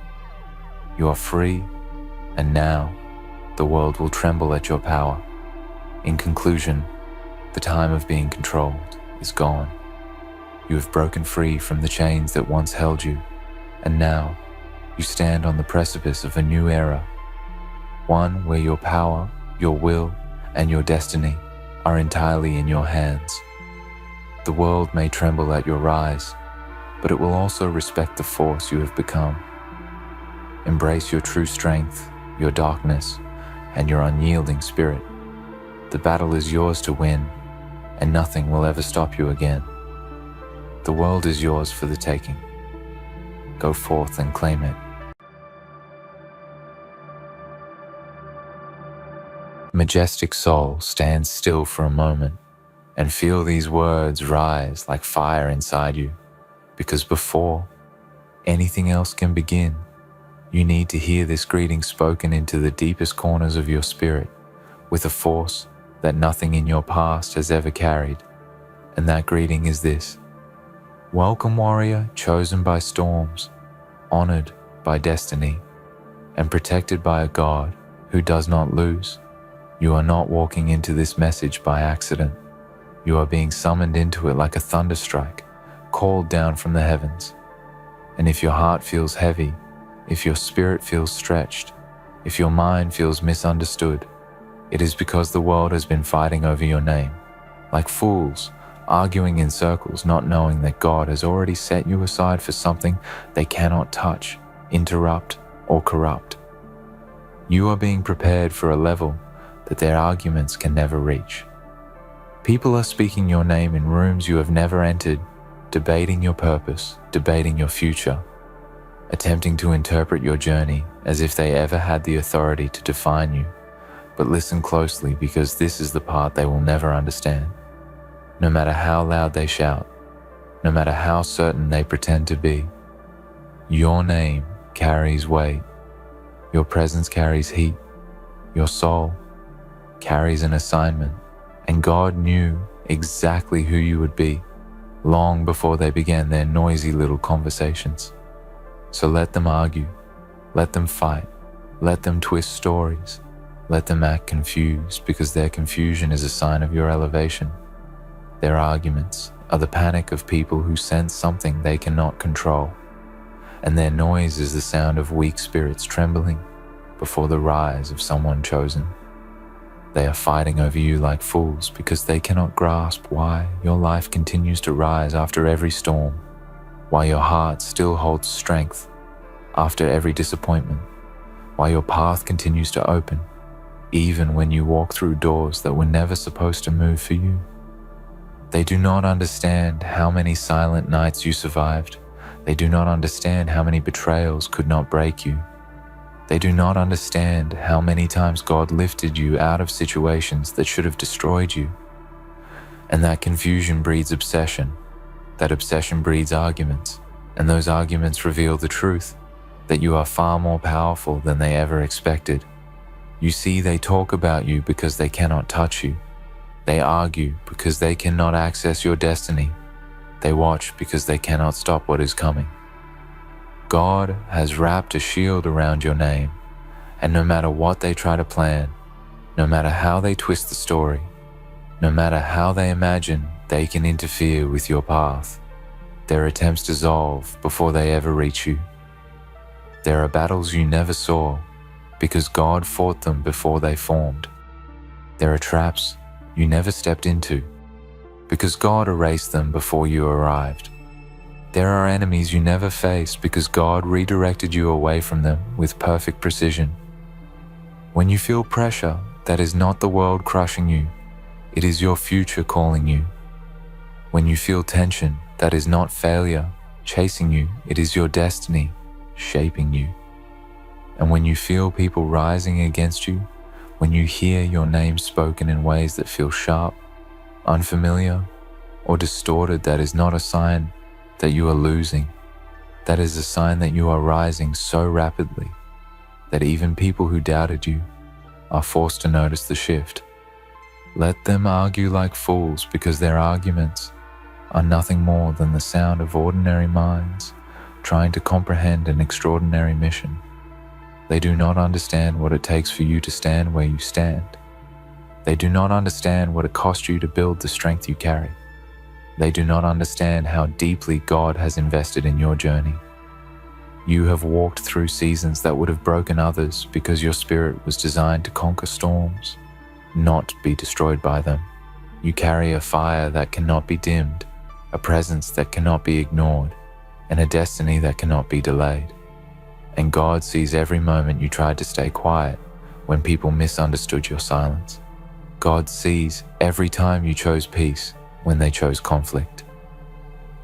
Speaker 1: You are free, and now the world will tremble at your power. In conclusion, the time of being controlled is gone. You have broken free from the chains that once held you, and now you stand on the precipice of a new era, one where your power, your will, and your destiny are entirely in your hands. The world may tremble at your rise, but it will also respect the force you have become. Embrace your true strength, your darkness, and your unyielding spirit. The battle is yours to win, and nothing will ever stop you again. The world is yours for the taking. Go forth and claim it. Majestic soul, stand still for a moment and feel these words rise like fire inside you, because before anything else can begin, you need to hear this greeting spoken into the deepest corners of your spirit with a force that nothing in your past has ever carried. And that greeting is this: welcome, warrior, chosen by storms, honored by destiny, and protected by a God who does not lose. You are not walking into this message by accident. You are being summoned into it like a thunderstrike, called down from the heavens. And if your heart feels heavy, if your spirit feels stretched, if your mind feels misunderstood, it is because the world has been fighting over your name, like fools, arguing in circles, not knowing that God has already set you aside for something they cannot touch, interrupt, or corrupt. You are being prepared for a level that their arguments can never reach. People are speaking your name in rooms you have never entered, debating your purpose, debating your future, attempting to interpret your journey as if they ever had the authority to define you. But listen closely, because this is the part they will never understand. No matter how loud they shout, no matter how certain they pretend to be, your name carries weight. Your presence carries heat. Your soul carries an assignment, and God knew exactly who you would be long before they began their noisy little conversations. So let them argue, let them fight, let them twist stories, let them act confused, because their confusion is a sign of your elevation. Their arguments are the panic of people who sense something they cannot control, and their noise is the sound of weak spirits trembling before the rise of someone chosen. They are fighting over you like fools because they cannot grasp why your life continues to rise after every storm, why your heart still holds strength after every disappointment, why your path continues to open even when you walk through doors that were never supposed to move for you. They do not understand how many silent nights you survived. They do not understand how many betrayals could not break you. They do not understand how many times God lifted you out of situations that should have destroyed you. And that confusion breeds obsession. That obsession breeds arguments. And those arguments reveal the truth, that you are far more powerful than they ever expected. You see, they talk about you because they cannot touch you. They argue because they cannot access your destiny. They watch because they cannot stop what is coming. God has wrapped a shield around your name, and no matter what they try to plan, no matter how they twist the story, no matter how they imagine they can interfere with your path, their attempts dissolve before they ever reach you. There are battles you never saw because God fought them before they formed. There are traps you never stepped into because God erased them before you arrived. There are enemies you never faced because God redirected you away from them with perfect precision. When you feel pressure, that is not the world crushing you, it is your future calling you. When you feel tension, that is not failure chasing you, it is your destiny shaping you. And when you feel people rising against you, when you hear your name spoken in ways that feel sharp, unfamiliar, or distorted, that is not a sign that you are losing. That is a sign that you are rising so rapidly that even people who doubted you are forced to notice the shift. Let them argue like fools, because their arguments are nothing more than the sound of ordinary minds trying to comprehend an extraordinary mission. They do not understand what it takes for you to stand where you stand. They do not understand what it cost you to build the strength you carry. They do not understand how deeply God has invested in your journey. You have walked through seasons that would have broken others because your spirit was designed to conquer storms, not be destroyed by them. You carry a fire that cannot be dimmed, a presence that cannot be ignored, and a destiny that cannot be delayed. And God sees every moment you tried to stay quiet when people misunderstood your silence. God sees every time you chose peace when they chose conflict.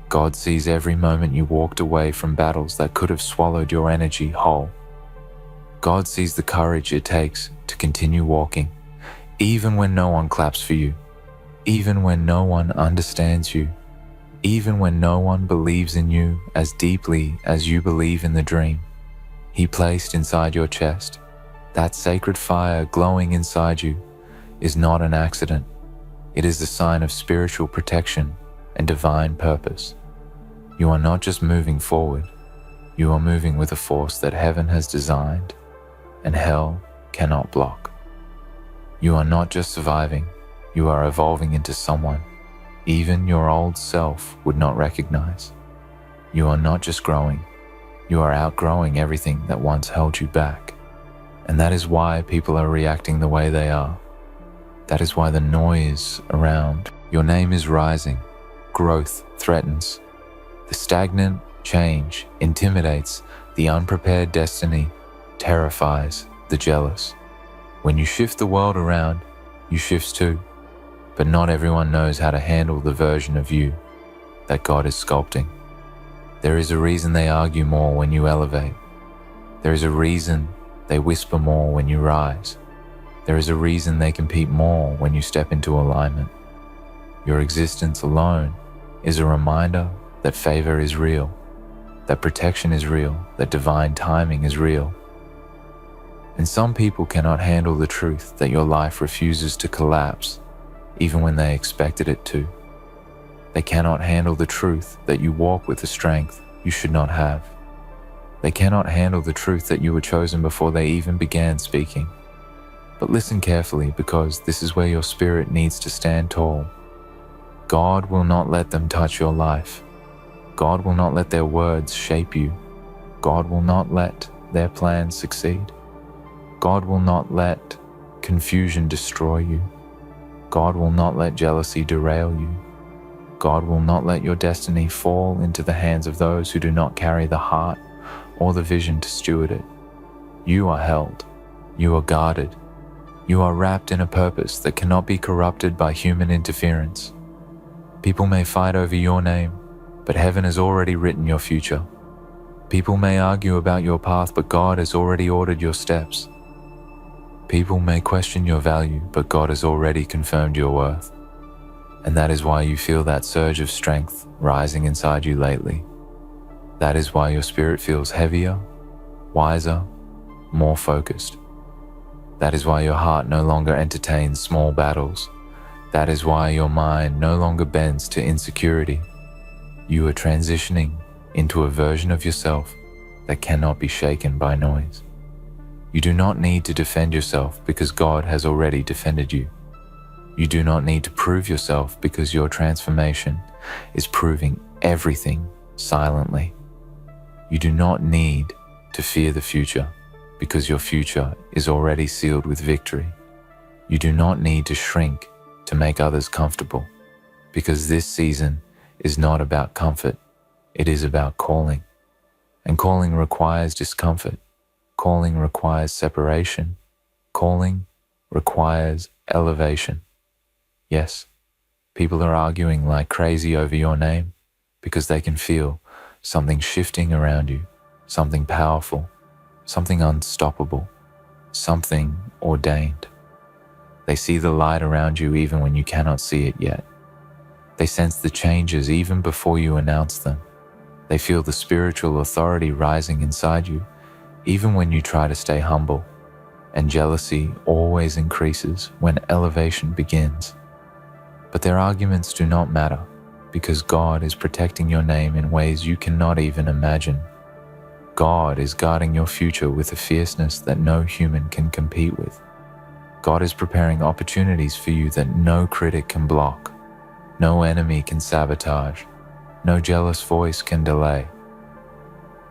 Speaker 1: God sees every moment you walked away from battles that could have swallowed your energy whole. God sees the courage it takes to continue walking, even when no one claps for you, even when no one understands you, even when no one believes in you as deeply as you believe in the dream He placed inside your chest. That sacred fire glowing inside you is not an accident. It is a sign of spiritual protection and divine purpose. You are not just moving forward, you are moving with a force that heaven has designed and hell cannot block. You are not just surviving, you are evolving into someone even your old self would not recognize. You are not just growing, you are outgrowing everything that once held you back. And that is why people are reacting the way they are. That is why the noise around your name is rising. Growth threatens. The stagnant change intimidates. The unprepared destiny terrifies the jealous. When you shift the world around, you shift too. But not everyone knows how to handle the version of you that God is sculpting. There is a reason they argue more when you elevate. There is a reason they whisper more when you rise. There is a reason they compete more when you step into alignment. Your existence alone is a reminder that favor is real, that protection is real, that divine timing is real. And some people cannot handle the truth that your life refuses to collapse, even when they expected it to. They cannot handle the truth that you walk with a strength you should not have. They cannot handle the truth that you were chosen before they even began speaking. But listen carefully, because this is where your spirit needs to stand tall. God will not let them touch your life. God will not let their words shape you. God will not let their plans succeed. God will not let confusion destroy you. God will not let jealousy derail you. God will not let your destiny fall into the hands of those who do not carry the heart or the vision to steward it. You are held. You are guarded. You are wrapped in a purpose that cannot be corrupted by human interference. People may fight over your name, but heaven has already written your future. People may argue about your path, but God has already ordered your steps. People may question your value, but God has already confirmed your worth. And that is why you feel that surge of strength rising inside you lately. That is why your spirit feels heavier, wiser, more focused. That is why your heart no longer entertains small battles. That is why your mind no longer bends to insecurity. You are transitioning into a version of yourself that cannot be shaken by noise. You do not need to defend yourself because God has already defended you. You do not need to prove yourself because your transformation is proving everything silently. You do not need to fear the future because your future is already sealed with victory. You do not need to shrink to make others comfortable because this season is not about comfort, it is about calling. And calling requires discomfort. Calling requires separation. Calling requires elevation. Yes, people are arguing like crazy over your name because they can feel something shifting around you, something powerful, something unstoppable, something ordained. They see the light around you even when you cannot see it yet. They sense the changes even before you announce them. They feel the spiritual authority rising inside you even when you try to stay humble. and jealousy always increases when elevation begins. But their arguments do not matter, because God is protecting your name in ways you cannot even imagine. God is guarding your future with a fierceness that no human can compete with. God is preparing opportunities for you that no critic can block, no enemy can sabotage, no jealous voice can delay.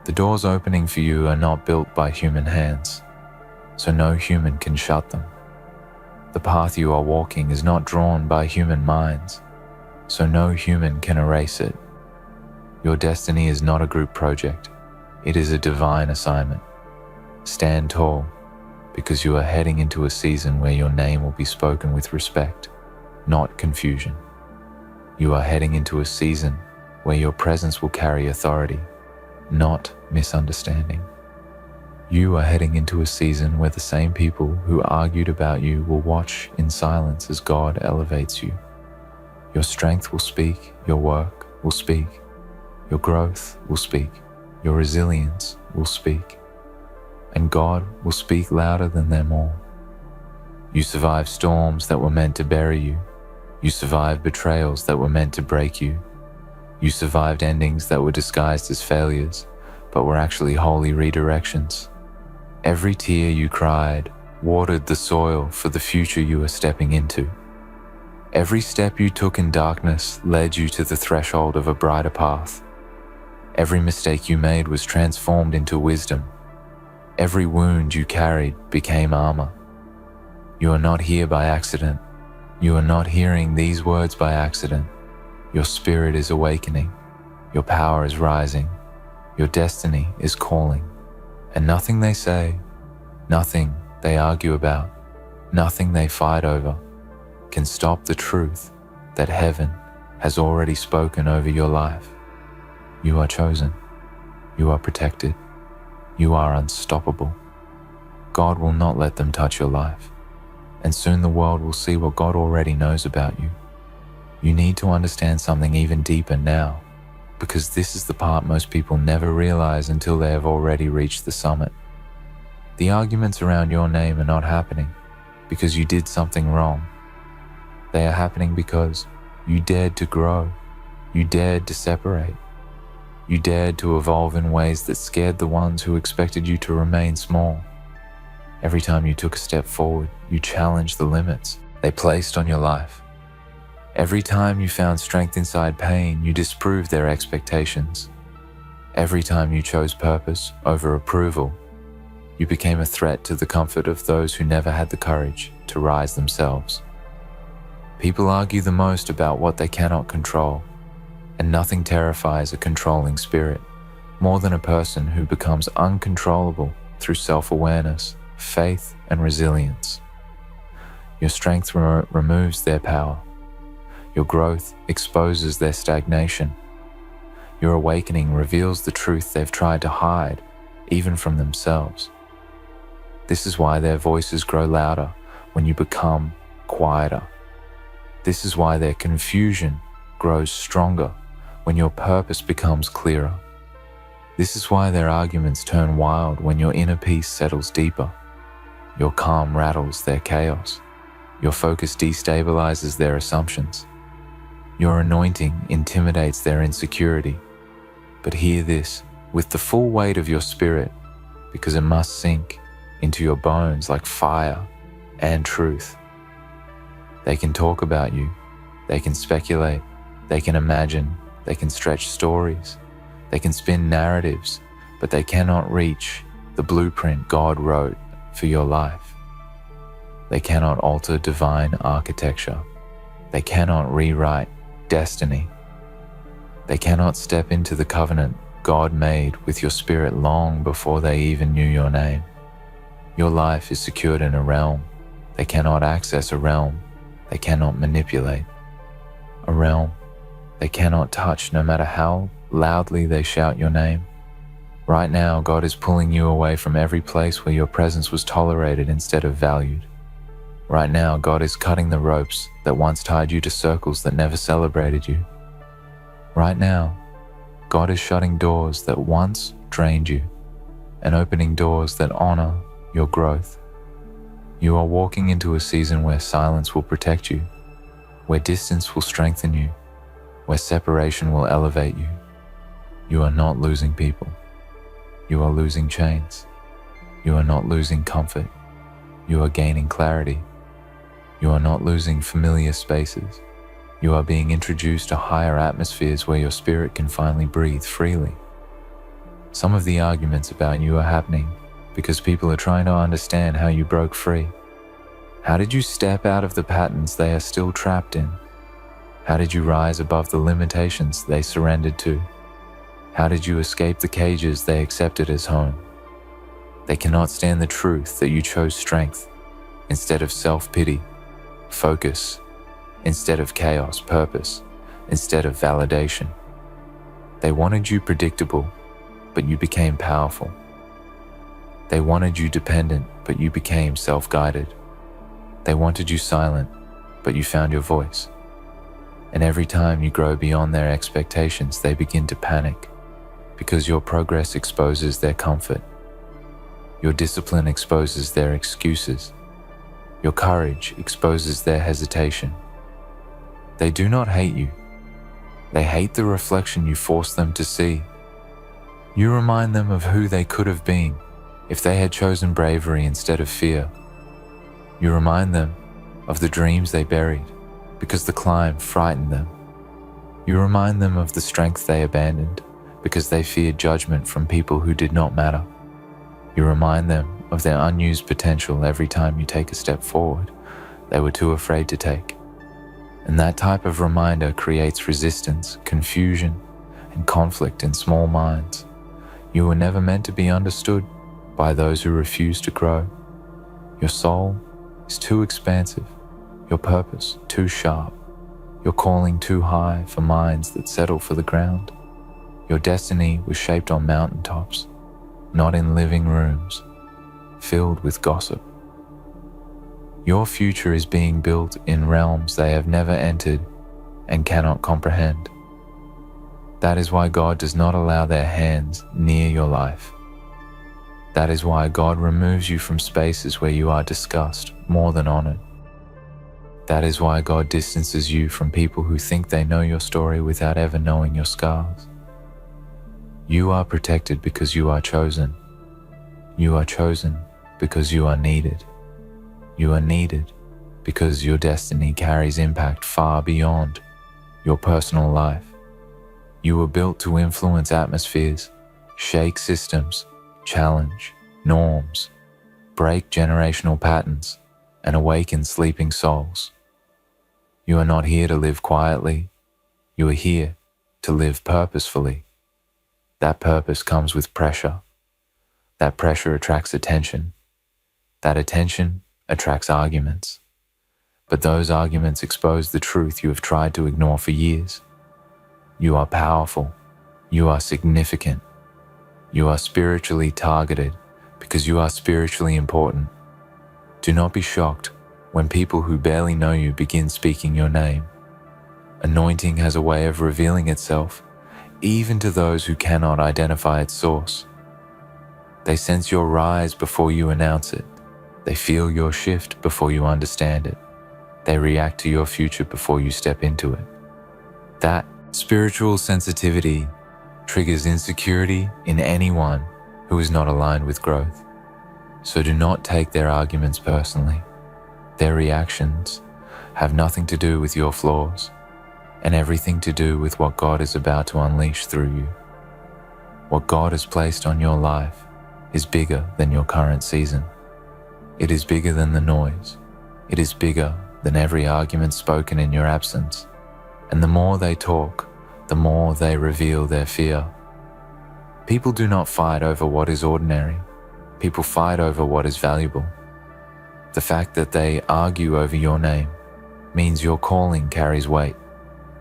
Speaker 1: The doors opening for you are not built by human hands, so no human can shut them. The path you are walking is not drawn by human minds, so no human can erase it. Your destiny is not a group project, it is a divine assignment. Stand tall, because you are heading into a season where your name will be spoken with respect, not confusion. You are heading into a season where your presence will carry authority, not misunderstanding. You are heading into a season where the same people who argued about you will watch in silence as God elevates you. Your strength will speak, your work will speak, your growth will speak, your resilience will speak, and God will speak louder than them all. You survived storms that were meant to bury you. You survived betrayals that were meant to break you. You survived endings that were disguised as failures, but were actually holy redirections. Every tear you cried watered the soil for the future you are stepping into. Every step you took in darkness led you to the threshold of a brighter path. Every mistake you made was transformed into wisdom. Every wound you carried became armor. You are not here by accident. You are not hearing these words by accident. Your spirit is awakening. Your power is rising. Your destiny is calling. And nothing they say, nothing they argue about, nothing they fight over can stop the truth that heaven has already spoken over your life. You are chosen. You are protected. You are unstoppable. God will not let them touch your life, and soon the world will see what God already knows about you. You need to understand something even deeper now, because this is the part most people never realize until they have already reached the summit. The arguments around your name are not happening because you did something wrong. They are happening because you dared to grow. You dared to separate. You dared to evolve in ways that scared the ones who expected you to remain small. Every time you took a step forward, you challenged the limits they placed on your life. Every time you found strength inside pain, you disproved their expectations. Every time you chose purpose over approval, you became a threat to the comfort of those who never had the courage to rise themselves. People argue the most about what they cannot control, and nothing terrifies a controlling spirit more than a person who becomes uncontrollable through self-awareness, faith, and resilience. Your strength removes their power. Your growth exposes their stagnation. Your awakening reveals the truth they've tried to hide, even from themselves. This is why their voices grow louder when you become quieter. This is why their confusion grows stronger when your purpose becomes clearer. This is why their arguments turn wild when your inner peace settles deeper. Your calm rattles their chaos. Your focus destabilizes their assumptions. Your anointing intimidates their insecurity. But hear this with the full weight of your spirit, because it must sink into your bones like fire and truth. They can talk about you. They can speculate. They can imagine. They can stretch stories. They can spin narratives, but they cannot reach the blueprint God wrote for your life. They cannot alter divine architecture. They cannot rewrite destiny. They cannot step into the covenant God made with your spirit long before they even knew your name. Your life is secured in a realm. They cannot access a realm. They cannot manipulate a realm. They cannot touch no matter how loudly they shout your name. Right now, God is pulling you away from every place where your presence was tolerated instead of valued. Right now, God is cutting the ropes that once tied you to circles that never celebrated you. Right now, God is shutting doors that once drained you and opening doors that honor your growth. You are walking into a season where silence will protect you, where distance will strengthen you, where separation will elevate you. You are not losing people. You are losing chains. You are not losing comfort. You are gaining clarity. You are not losing familiar spaces. You are being introduced to higher atmospheres where your spirit can finally breathe freely. Some of the arguments about you are happening because people are trying to understand how you broke free. How did you step out of the patterns they are still trapped in? How did you rise above the limitations they surrendered to? How did you escape the cages they accepted as home? They cannot stand the truth that you chose strength instead of self-pity, focus instead of chaos, purpose instead of validation. They wanted you predictable, but you became powerful. They wanted you dependent, but you became self-guided. They wanted you silent, but you found your voice. And every time you grow beyond their expectations, they begin to panic because your progress exposes their comfort. Your discipline exposes their excuses. Your courage exposes their hesitation. They do not hate you. They hate the reflection you force them to see. You remind them of who they could have been if they had chosen bravery instead of fear. You remind them of the dreams they buried because the climb frightened them. You remind them of the strength they abandoned because they feared judgment from people who did not matter. You remind them of their unused potential every time you take a step forward they were too afraid to take. And that type of reminder creates resistance, confusion, and conflict in small minds. You were never meant to be understood by those who refuse to grow. Your soul is too expansive, your purpose too sharp, your calling too high for minds that settle for the ground. Your destiny was shaped on mountaintops, not in living rooms filled with gossip. Your future is being built in realms they have never entered and cannot comprehend. That is why God does not allow their hands near your life. That is why God removes you from spaces where you are discussed more than honored. That is why God distances you from people who think they know your story without ever knowing your scars. You are protected because you are chosen. You are chosen because you are needed. You are needed because your destiny carries impact far beyond your personal life. You were built to influence atmospheres, shake systems, challenge norms, break generational patterns, and awaken sleeping souls. You are not here to live quietly. You are here to live purposefully. That purpose comes with pressure. That pressure attracts attention. That attention attracts arguments. But those arguments expose the truth you have tried to ignore for years. You are powerful. You are significant. You are spiritually targeted because you are spiritually important. Do not be shocked when people who barely know you begin speaking your name. Anointing has a way of revealing itself, even to those who cannot identify its source. They sense your rise before you announce it. They feel your shift before you understand it. They react to your future before you step into it. That spiritual sensitivity triggers insecurity in anyone who is not aligned with growth. So do not take their arguments personally. Their reactions have nothing to do with your flaws and everything to do with what God is about to unleash through you. What God has placed on your life is bigger than your current season. It is bigger than the noise. It is bigger than every argument spoken in your absence. And the more they talk, the more they reveal their fear. People do not fight over what is ordinary. People fight over what is valuable. The fact that they argue over your name means your calling carries weight.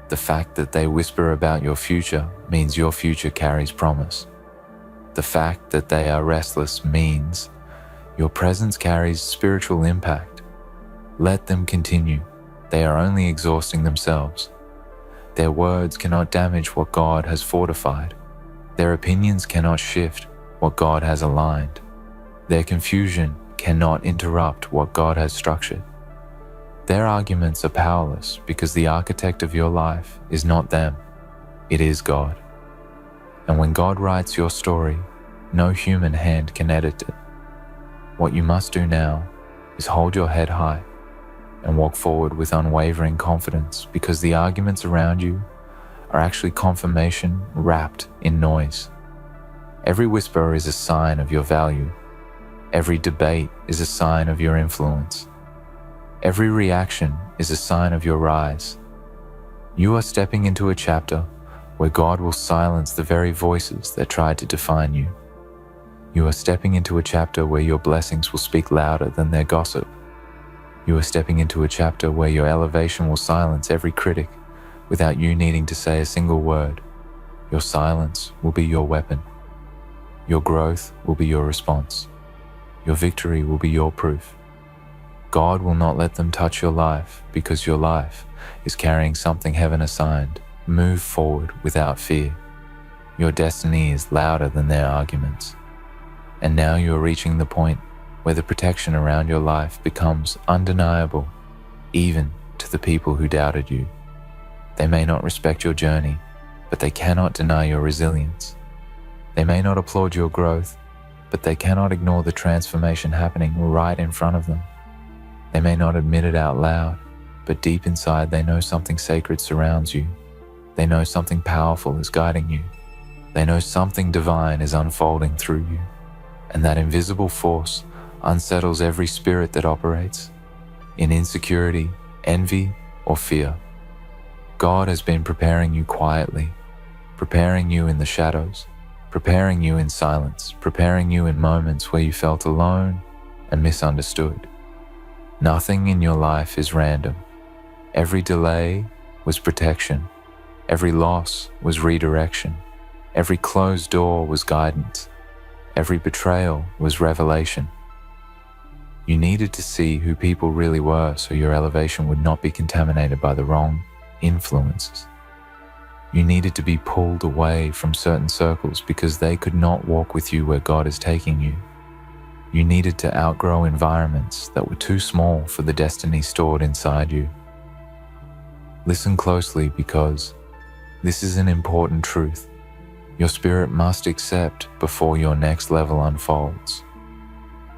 Speaker 1: The fact that they whisper about your future means your future carries promise. The fact that they are restless means your presence carries spiritual impact. Let them continue. They are only exhausting themselves. Their words cannot damage what God has fortified. Their opinions cannot shift what God has aligned. Their confusion cannot interrupt what God has structured. Their arguments are powerless because the architect of your life is not them, it is God. And when God writes your story, no human hand can edit it. What you must do now is hold your head high and walk forward with unwavering confidence, because the arguments around you are actually confirmation wrapped in noise. Every whisper is a sign of your value. Every debate is a sign of your influence. Every reaction is a sign of your rise. You are stepping into a chapter where God will silence the very voices that try to define you. You are stepping into a chapter where your blessings will speak louder than their gossip. You are stepping into a chapter where your elevation will silence every critic without you needing to say a single word. Your silence will be your weapon. Your growth will be your response. Your victory will be your proof. God will not let them touch your life, because your life is carrying something heaven assigned. Move forward without fear. Your destiny is louder than their arguments. And now you are reaching the point where the protection around your life becomes undeniable, even to the people who doubted you. They may not respect your journey, but they cannot deny your resilience. They may not applaud your growth, but they cannot ignore the transformation happening right in front of them. They may not admit it out loud, but deep inside they know something sacred surrounds you. They know something powerful is guiding you. They know something divine is unfolding through you. And that invisible force unsettles every spirit that operates in insecurity, envy, or fear. God has been preparing you quietly, preparing you in the shadows, preparing you in silence, preparing you in moments where you felt alone and misunderstood. Nothing in your life is random. Every delay was protection. Every loss was redirection. Every closed door was guidance. Every betrayal was revelation. You needed to see who people really were so your elevation would not be contaminated by the wrong influences. You needed to be pulled away from certain circles because they could not walk with you where God is taking you. You needed to outgrow environments that were too small for the destiny stored inside you. Listen closely, because this is an important truth your spirit must accept before your next level unfolds.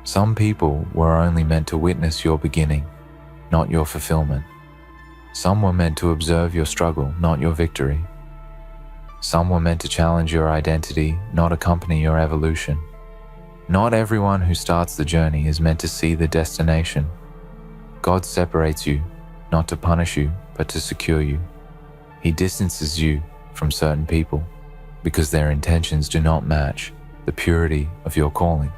Speaker 1: Some people were only meant to witness your beginning, not your fulfillment. Some were meant to observe your struggle, not your victory. Some were meant to challenge your identity, not accompany your evolution. Not everyone who starts the journey is meant to see the destination. God separates you, not to punish you, but to secure you. He distances you from certain people because their intentions do not match the purity of your calling.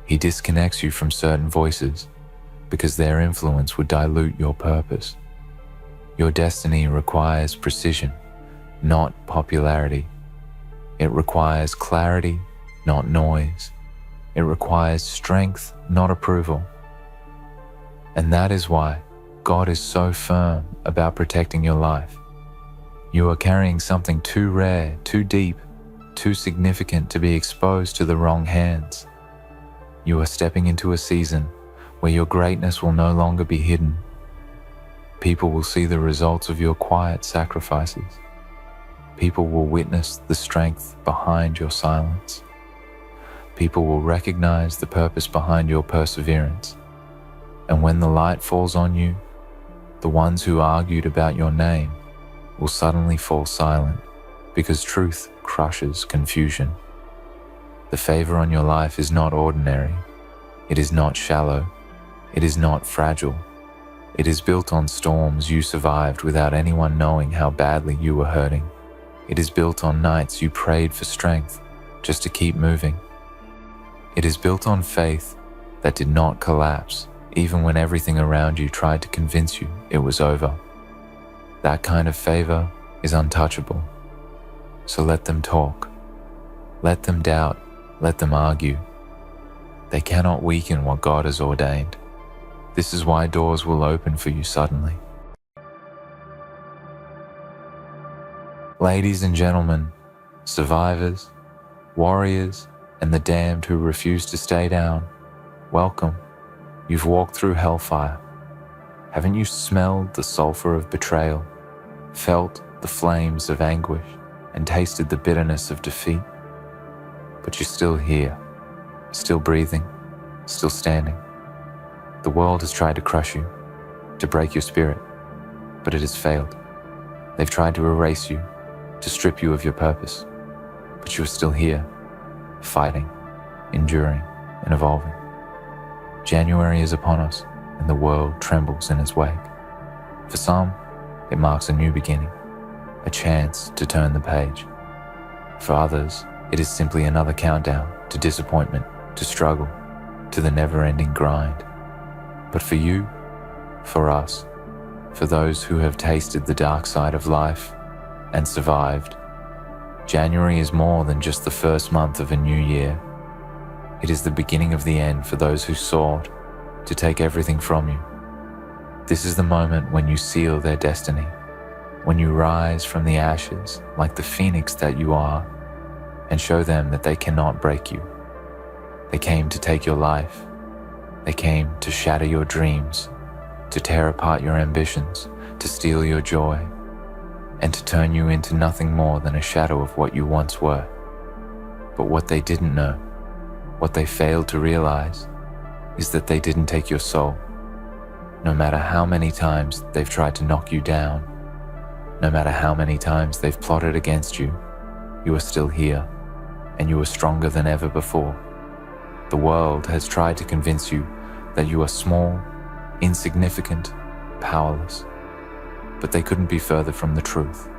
Speaker 1: He disconnects you from certain voices because their influence would dilute your purpose. Your destiny requires precision, not popularity. It requires clarity, not noise. It requires strength, not approval. And that is why God is so firm about protecting your life. You are carrying something too rare, too deep, too significant to be exposed to the wrong hands. You are stepping into a season where your greatness will no longer be hidden. People will see the results of your quiet sacrifices. People will witness the strength behind your silence. People will recognize the purpose behind your perseverance. And when the light falls on you, the ones who argued about your name will suddenly fall silent, because truth crushes confusion. The favor on your life is not ordinary. It is not shallow. It is not fragile. It is built on storms you survived without anyone knowing how badly you were hurting. It is built on nights you prayed for strength just to keep moving. It is built on faith that did not collapse, even when everything around you tried to convince you it was over. That kind of favor is untouchable. So let them talk. Let them doubt. Let them argue. They cannot weaken what God has ordained. This is why doors will open for you suddenly. Ladies and gentlemen, survivors, warriors, and the damned who refuse to stay down, Welcome. You've walked through hellfire. Haven't you smelled the sulfur of betrayal, felt the flames of anguish, and tasted the bitterness of defeat? But you're still here, still breathing, still standing. The world has tried to crush you, to break your spirit, but it has failed. They've tried to erase you, to strip you of your purpose, but you are still here, fighting, enduring, and evolving. January is upon us, and the world trembles in its wake. For some, it marks a new beginning, a chance to turn the page. For others, it is simply another countdown to disappointment, to struggle, to the never-ending grind. But for you, for us, for those who have tasted the dark side of life and survived, January is more than just the first month of a new year. It is the beginning of the end for those who sought to take everything from you. This is the moment when you seal their destiny, when you rise from the ashes like the phoenix that you are and show them that they cannot break you. They came to take your life. They came to shatter your dreams, to tear apart your ambitions, to steal your joy, and to turn you into nothing more than a shadow of what you once were. But what they didn't know, what they failed to realize, is that they didn't take your soul. No matter how many times they've tried to knock you down, no matter how many times they've plotted against you, you are still here, and you are stronger than ever before. The world has tried to convince you that you are small, insignificant, powerless, but they couldn't be further from the truth.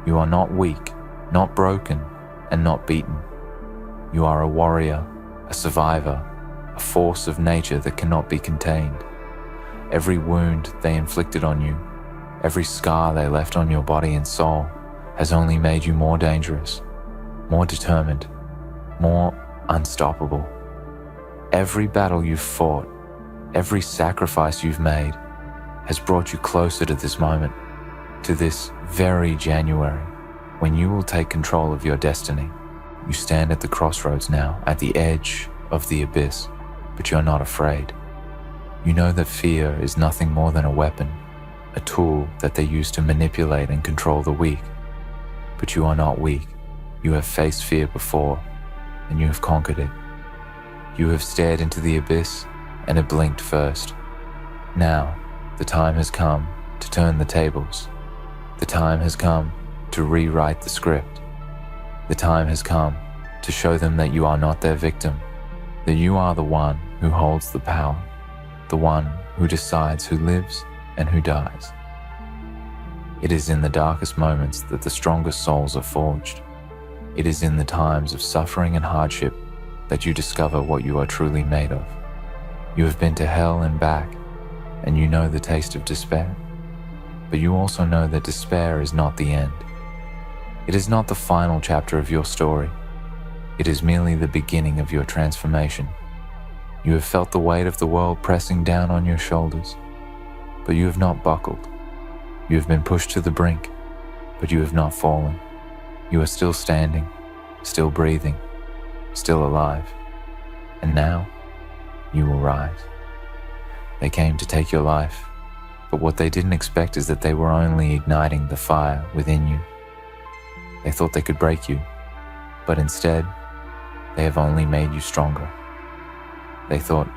Speaker 1: You are not weak, not broken, and not beaten. You are a warrior, a survivor, a force of nature that cannot be contained. Every wound they inflicted on you, every scar they left on your body and soul has only made you more dangerous, more determined, more unstoppable. Every battle you've fought, every sacrifice you've made has brought you closer to this moment, to this very January, when you will take control of your destiny. You stand at the crossroads now, at the edge of the abyss, but you're not afraid. You know that fear is nothing more than a weapon, a tool that they use to manipulate and control the weak. But you are not weak. You have faced fear before, and you have conquered it. You have stared into the abyss, and it blinked first. Now, the time has come to turn the tables. The time has come to rewrite the script. The time has come to show them that you are not their victim, that you are the one who holds the power, the one who decides who lives and who dies. It is in the darkest moments that the strongest souls are forged. It is in the times of suffering and hardship that you discover what you are truly made of. You have been to hell and back, and you know the taste of despair. But you also know that despair is not the end. It is not the final chapter of your story. It is merely the beginning of your transformation. You have felt the weight of the world pressing down on your shoulders, but you have not buckled. You have been pushed to the brink, but you have not fallen. You are still standing, still breathing, still alive. And now, you will rise. They came to take your life, but what they didn't expect is that they were only igniting the fire within you. They thought they could break you, but instead, they have only made you stronger. They thought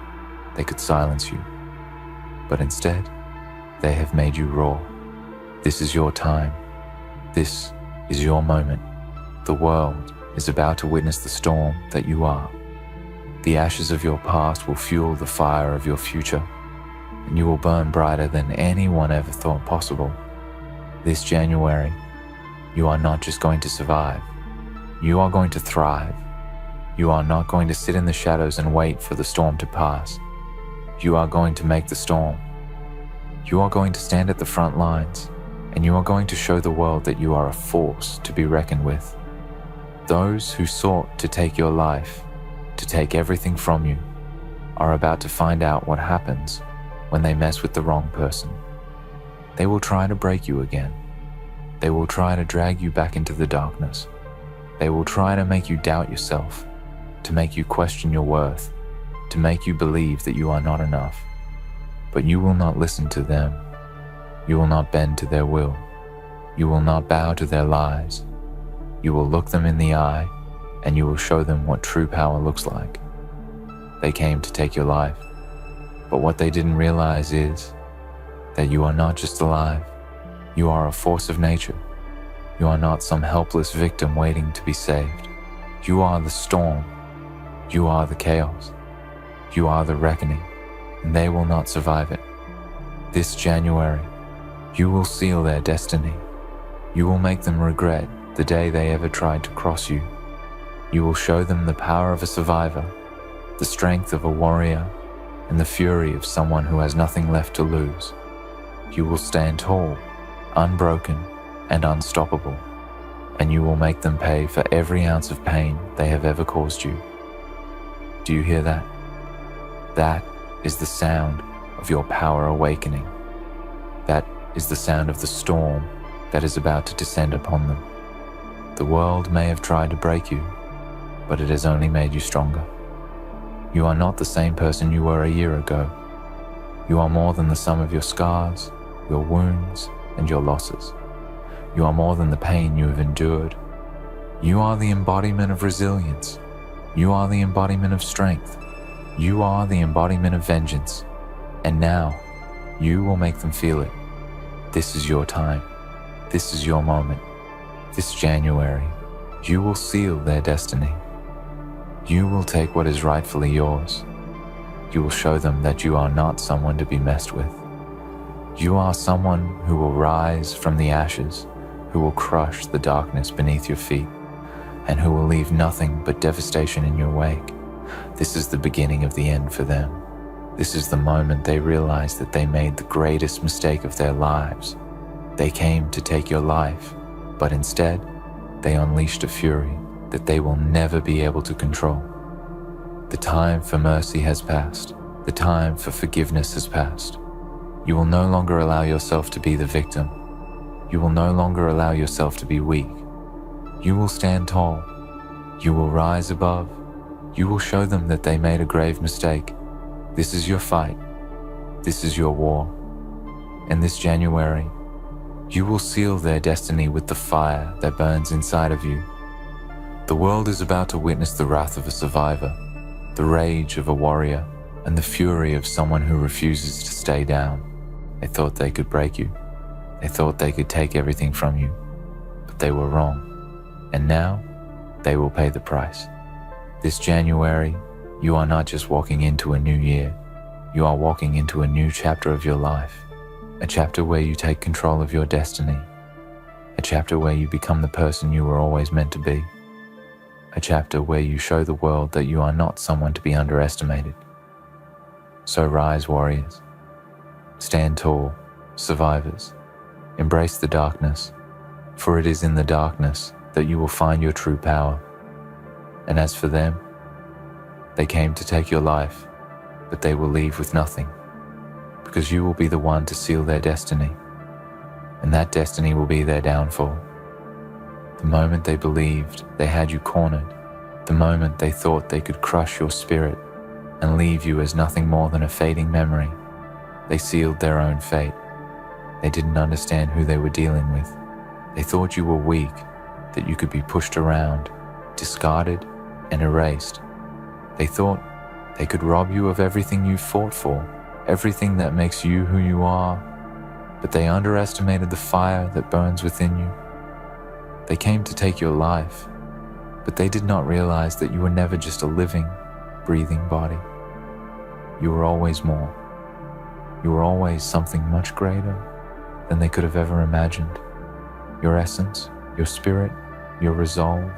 Speaker 1: they could silence you, but instead, they have made you roar. This is your time. This is your moment. The world is about to witness the storm that you are. The ashes of your past will fuel the fire of your future, and you will burn brighter than anyone ever thought possible. This January, you are not just going to survive. You are going to thrive. You are not going to sit in the shadows and wait for the storm to pass. You are going to make the storm. You are going to stand at the front lines, and you are going to show the world that you are a force to be reckoned with. Those who sought to take your life, to take everything from you, are about to find out what happens when they mess with the wrong person. They will try to break you again. They will try to drag you back into the darkness. They will try to make you doubt yourself, to make you question your worth. to make you believe that you are not enough. But you will not listen to them. You will not bend to their will. You will not bow to their lies. You will look them in the eye, and you will show them what true power looks like. They came to take your life, but what they didn't realize is that you are not just alive. You are a force of nature. You are not some helpless victim waiting to be saved. You are the storm. You are the chaos. You are the reckoning, and they will not survive it. This January, you will seal their destiny. You will make them regret the day they ever tried to cross you. You will show them the power of a survivor, the strength of a warrior, and the fury of someone who has nothing left to lose. You will stand tall, unbroken, and unstoppable, and you will make them pay for every ounce of pain they have ever caused you. Do you hear that? That is the sound of your power awakening. That is the sound of the storm that is about to descend upon them. The world may have tried to break you, but it has only made you stronger. You are not the same person you were a year ago. You are more than the sum of your scars, your wounds, and your losses. You are more than the pain you have endured. You are the embodiment of resilience. You are the embodiment of strength. You are the embodiment of vengeance. And now, you will make them feel it. This is your time. This is your moment. This January, you will seal their destiny. You will take what is rightfully yours. You will show them that you are not someone to be messed with. You are someone who will rise from the ashes, who will crush the darkness beneath your feet, and who will leave nothing but devastation in your wake. This is the beginning of the end for them. This is the moment they realize that they made the greatest mistake of their lives. They came to take your life, but instead, they unleashed a fury that they will never be able to control. The time for mercy has passed. The time for forgiveness has passed. You will no longer allow yourself to be the victim. You will no longer allow yourself to be weak. You will stand tall. You will rise above. You will show them that they made a grave mistake. This is your fight. This is your war. And this January, you will seal their destiny with the fire that burns inside of you. The world is about to witness the wrath of a survivor, the rage of a warrior, and the fury of someone who refuses to stay down. They thought they could break you. They thought they could take everything from you, but they were wrong. And now, they will pay the price. This January, you are not just walking into a new year. You are walking into a new chapter of your life, a chapter where you take control of your destiny, a chapter where you become the person you were always meant to be, a chapter where you show the world that you are not someone to be underestimated. So rise, warriors. Stand tall, survivors. Embrace the darkness, for it is in the darkness that you will find your true power. And as for them, they came to take your life, but they will leave with nothing, because you will be the one to seal their destiny, and that destiny will be their downfall. The moment they believed they had you cornered, the moment they thought they could crush your spirit and leave you as nothing more than a fading memory, they sealed their own fate. They didn't understand who they were dealing with. They thought you were weak, that you could be pushed around, discarded, and erased. They thought they could rob you of everything you fought for, everything that makes you who you are, but they underestimated the fire that burns within you. They came to take your life, but they did not realize that you were never just a living, breathing body. You were always more. You were always something much greater than they could have ever imagined. Your essence, your spirit, your resolve.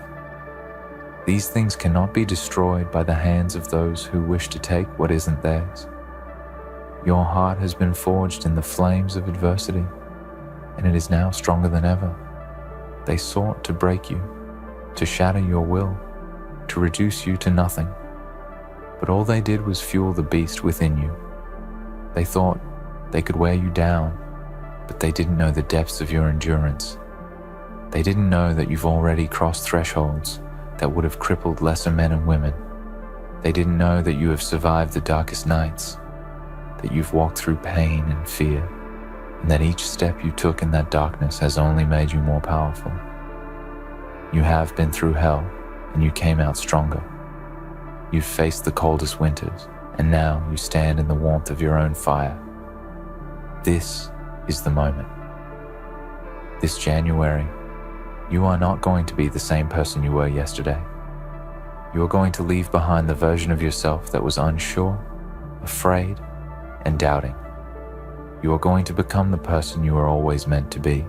Speaker 1: These things cannot be destroyed by the hands of those who wish to take what isn't theirs. Your heart has been forged in the flames of adversity, and it is now stronger than ever. They sought to break you, to shatter your will, to reduce you to nothing. But all they did was fuel the beast within you. They thought they could wear you down, but they didn't know the depths of your endurance. They didn't know that you've already crossed thresholds that would have crippled lesser men and women. They didn't know that you have survived the darkest nights, that you've walked through pain and fear, and that each step you took in that darkness has only made you more powerful. You have been through hell, and you came out stronger. You've faced the coldest winters, and now you stand in the warmth of your own fire. This is the moment. This January, you are not going to be the same person you were yesterday. You are going to leave behind the version of yourself that was unsure, afraid, and doubting. You are going to become the person you were always meant to be.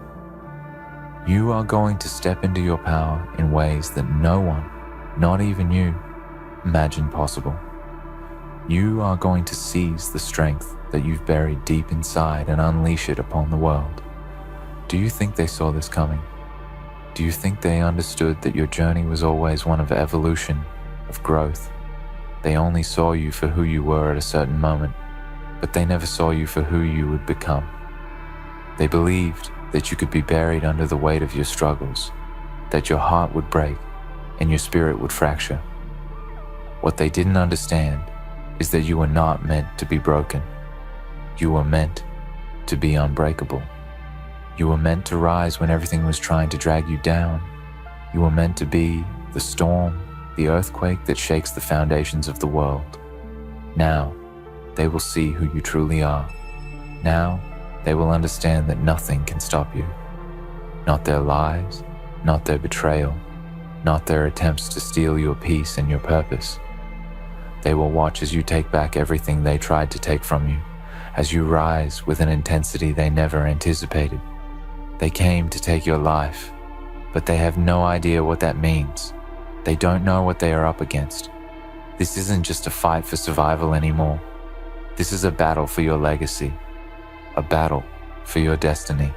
Speaker 1: You are going to step into your power in ways that no one, not even you, imagined possible. You are going to seize the strength that you've buried deep inside and unleash it upon the world. Do you think they saw this coming? Do you think they understood that your journey was always one of evolution, of growth? They only saw you for who you were at a certain moment, but they never saw you for who you would become. They believed that you could be buried under the weight of your struggles, that your heart would break and your spirit would fracture. What they didn't understand is that you were not meant to be broken. You were meant to be unbreakable. You were meant to rise when everything was trying to drag you down. You were meant to be the storm, the earthquake that shakes the foundations of the world. Now, they will see who you truly are. Now, they will understand that nothing can stop you. Not their lies, not their betrayal, not their attempts to steal your peace and your purpose. They will watch as you take back everything they tried to take from you, as you rise with an intensity they never anticipated. They came to take your life, but they have no idea what that means. They don't know what they are up against. This isn't just a fight for survival anymore. This is a battle for your legacy, a battle for your destiny,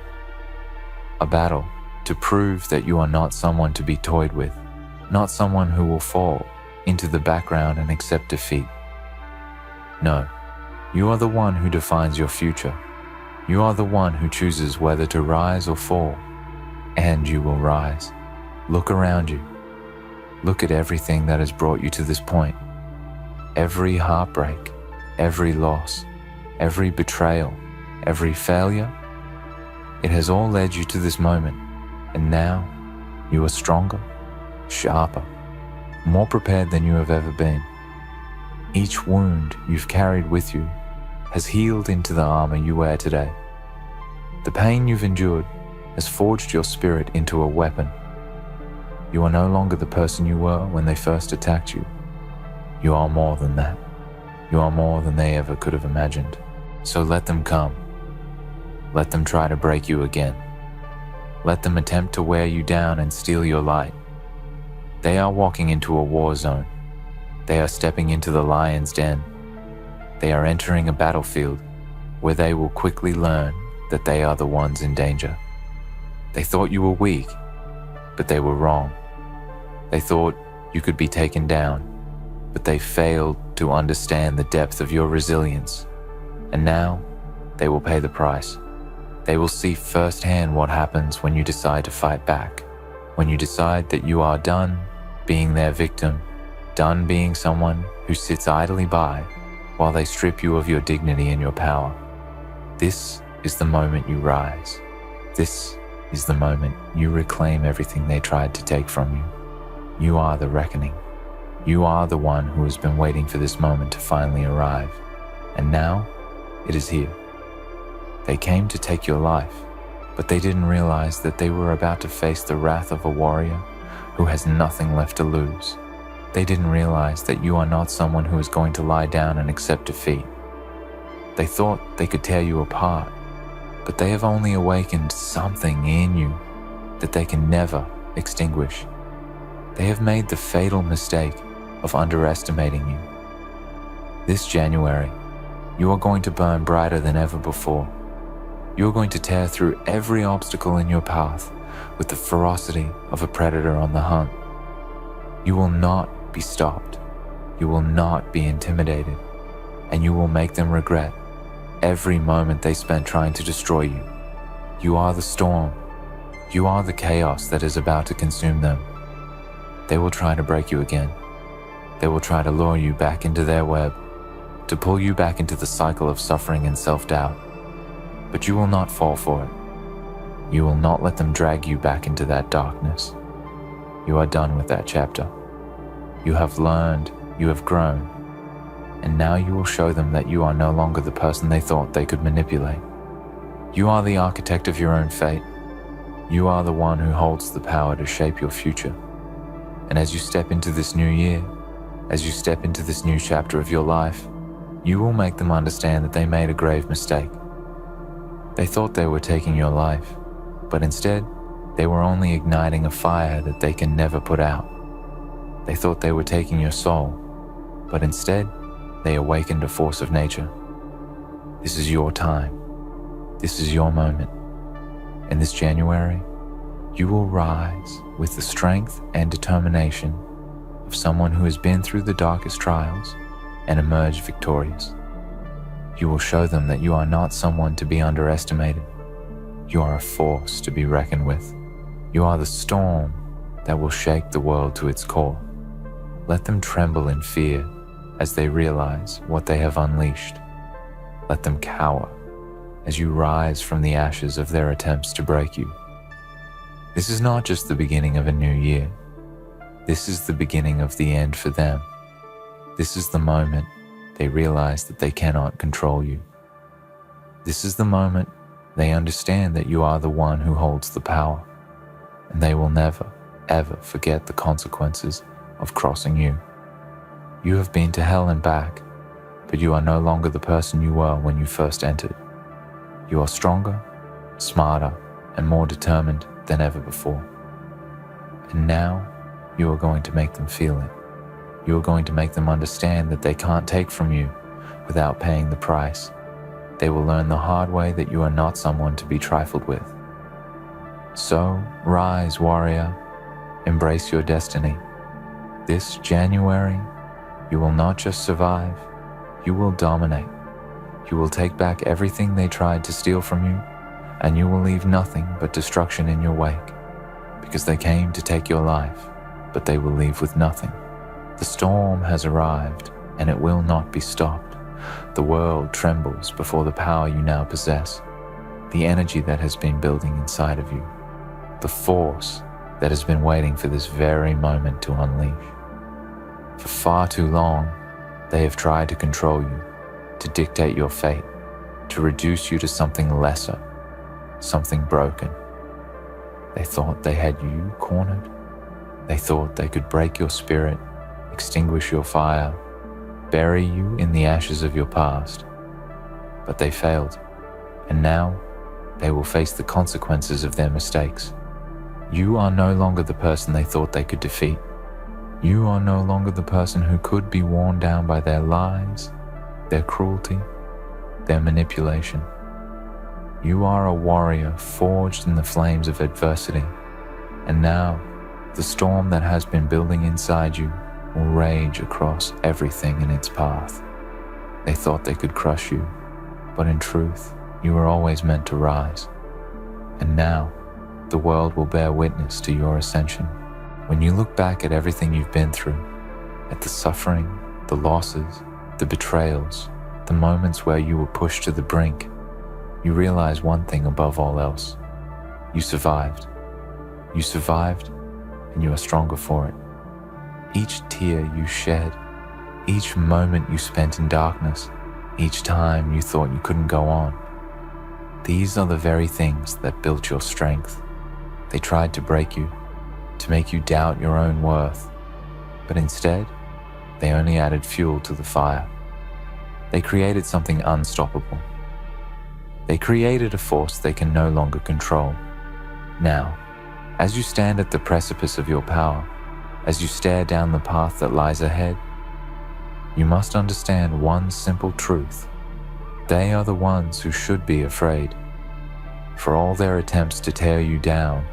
Speaker 1: a battle to prove that you are not someone to be toyed with, not someone who will fall into the background and accept defeat. No, you are the one who defines your future. You are the one who chooses whether to rise or fall, and you will rise. Look around you. Look at everything that has brought you to this point. Every heartbreak, every loss, every betrayal, every failure, it has all led you to this moment, and now you are stronger, sharper, more prepared than you have ever been. Each wound you've carried with you has healed into the armor you wear today. The pain you've endured has forged your spirit into a weapon. You are no longer the person you were when they first attacked you. You are more than that. You are more than they ever could have imagined. So let them come. Let them try to break you again. Let them attempt to wear you down and steal your light. They are walking into a war zone. They are stepping into the lion's den. They are entering a battlefield where they will quickly learn that they are the ones in danger. They thought you were weak, but they were wrong. They thought you could be taken down, but they failed to understand the depth of your resilience. And now, they will pay the price. They will see firsthand what happens when you decide to fight back, when you decide that you are done being their victim, done being someone who sits idly by while they strip you of your dignity and your power. This is the moment you rise. This is the moment you reclaim everything they tried to take from you. You are the reckoning. You are the one who has been waiting for this moment to finally arrive. And now, it is here. They came to take your life, but they didn't realize that they were about to face the wrath of a warrior who has nothing left to lose. They didn't realize that you are not someone who is going to lie down and accept defeat. They thought they could tear you apart, but they have only awakened something in you that they can never extinguish. They have made the fatal mistake of underestimating you. This January, you are going to burn brighter than ever before. You are going to tear through every obstacle in your path with the ferocity of a predator on the hunt. You will not be stopped. You will not be intimidated, and you will make them regret every moment they spent trying to destroy you. You are the storm. You are the chaos that is about to consume them. They will try to break you again. They will try to lure you back into their web, to pull you back into the cycle of suffering and self-doubt. But you will not fall for it. You will not let them drag you back into that darkness. You are done with that chapter. You have learned, you have grown, and now you will show them that you are no longer the person they thought they could manipulate. You are the architect of your own fate. You are the one who holds the power to shape your future. And as you step into this new year, as you step into this new chapter of your life, you will make them understand that they made a grave mistake. They thought they were taking your life, but instead, they were only igniting a fire that they can never put out. They thought they were taking your soul, but instead, they awakened a force of nature. This is your time. This is your moment. In this January, you will rise with the strength and determination of someone who has been through the darkest trials and emerged victorious. You will show them that you are not someone to be underestimated. You are a force to be reckoned with. You are the storm that will shake the world to its core. Let them tremble in fear as they realize what they have unleashed. Let them cower as you rise from the ashes of their attempts to break you. This is not just the beginning of a new year. This is the beginning of the end for them. This is the moment they realize that they cannot control you. This is the moment they understand that you are the one who holds the power, and they will never, ever forget the consequences of crossing you. You have been to hell and back, but you are no longer the person you were when you first entered. You are stronger, smarter, and more determined than ever before. And now, you are going to make them feel it. You are going to make them understand that they can't take from you without paying the price. They will learn the hard way that you are not someone to be trifled with. So, rise, warrior. Embrace your destiny. This January, you will not just survive, you will dominate. You will take back everything they tried to steal from you, and you will leave nothing but destruction in your wake, because they came to take your life, but they will leave with nothing. The storm has arrived, and it will not be stopped. The world trembles before the power you now possess, the energy that has been building inside of you, the force that has been waiting for this very moment to unleash. For far too long, they have tried to control you, to dictate your fate, to reduce you to something lesser, something broken. They thought they had you cornered. They thought they could break your spirit, extinguish your fire, bury you in the ashes of your past. But they failed, and now they will face the consequences of their mistakes. You are no longer the person they thought they could defeat. You are no longer the person who could be worn down by their lies, their cruelty, their manipulation. You are a warrior forged in the flames of adversity, and now the storm that has been building inside you will rage across everything in its path. They thought they could crush you, but in truth, you were always meant to rise. And now, the world will bear witness to your ascension. When you look back at everything you've been through, at the suffering, the losses, the betrayals, the moments where you were pushed to the brink, you realize one thing above all else. You survived. You survived, and you are stronger for it. Each tear you shed, each moment you spent in darkness, each time you thought you couldn't go on, these are the very things that built your strength. They tried to break you, to make you doubt your own worth, but instead, they only added fuel to the fire. They created something unstoppable. They created a force they can no longer control. Now, as you stand at the precipice of your power, as you stare down the path that lies ahead, you must understand one simple truth. They are the ones who should be afraid. For all their attempts to tear you down,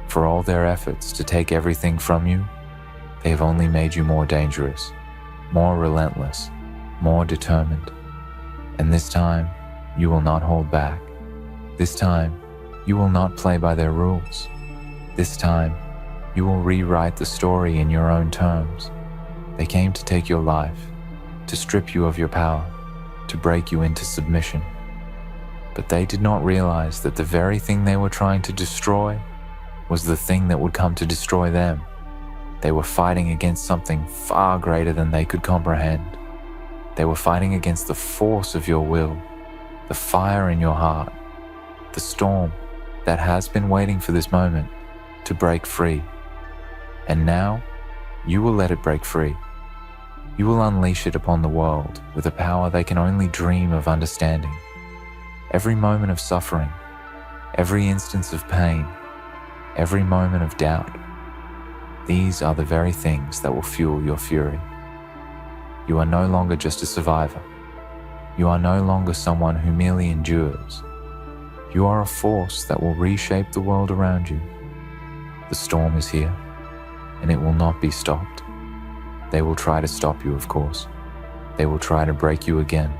Speaker 1: for all their efforts to take everything from you, they have only made you more dangerous, more relentless, more determined. And this time, you will not hold back. This time, you will not play by their rules. This time, you will rewrite the story in your own terms. They came to take your life, to strip you of your power, to break you into submission. But they did not realize that the very thing they were trying to destroy was the thing that would come to destroy them. They were fighting against something far greater than they could comprehend. They were fighting against the force of your will, the fire in your heart, the storm that has been waiting for this moment to break free. And now, you will let it break free. You will unleash it upon the world with a power they can only dream of understanding. Every moment of suffering, every instance of pain, every moment of doubt, these are the very things that will fuel your fury. You are no longer just a survivor. You are no longer someone who merely endures. You are a force that will reshape the world around you. The storm is here, and it will not be stopped. They will try to stop you, of course. They will try to break you again,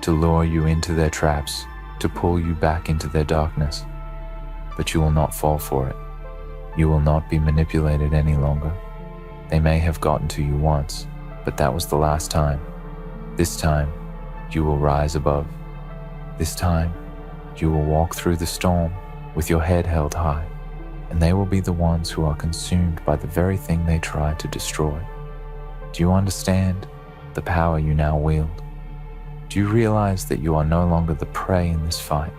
Speaker 1: to lure you into their traps, to pull you back into their darkness. But you will not fall for it. You will not be manipulated any longer. They may have gotten to you once, but that was the last time. This time, you will rise above. This time, you will walk through the storm with your head held high, and they will be the ones who are consumed by the very thing they tried to destroy. Do you understand the power you now wield? Do you realize that you are no longer the prey in this fight?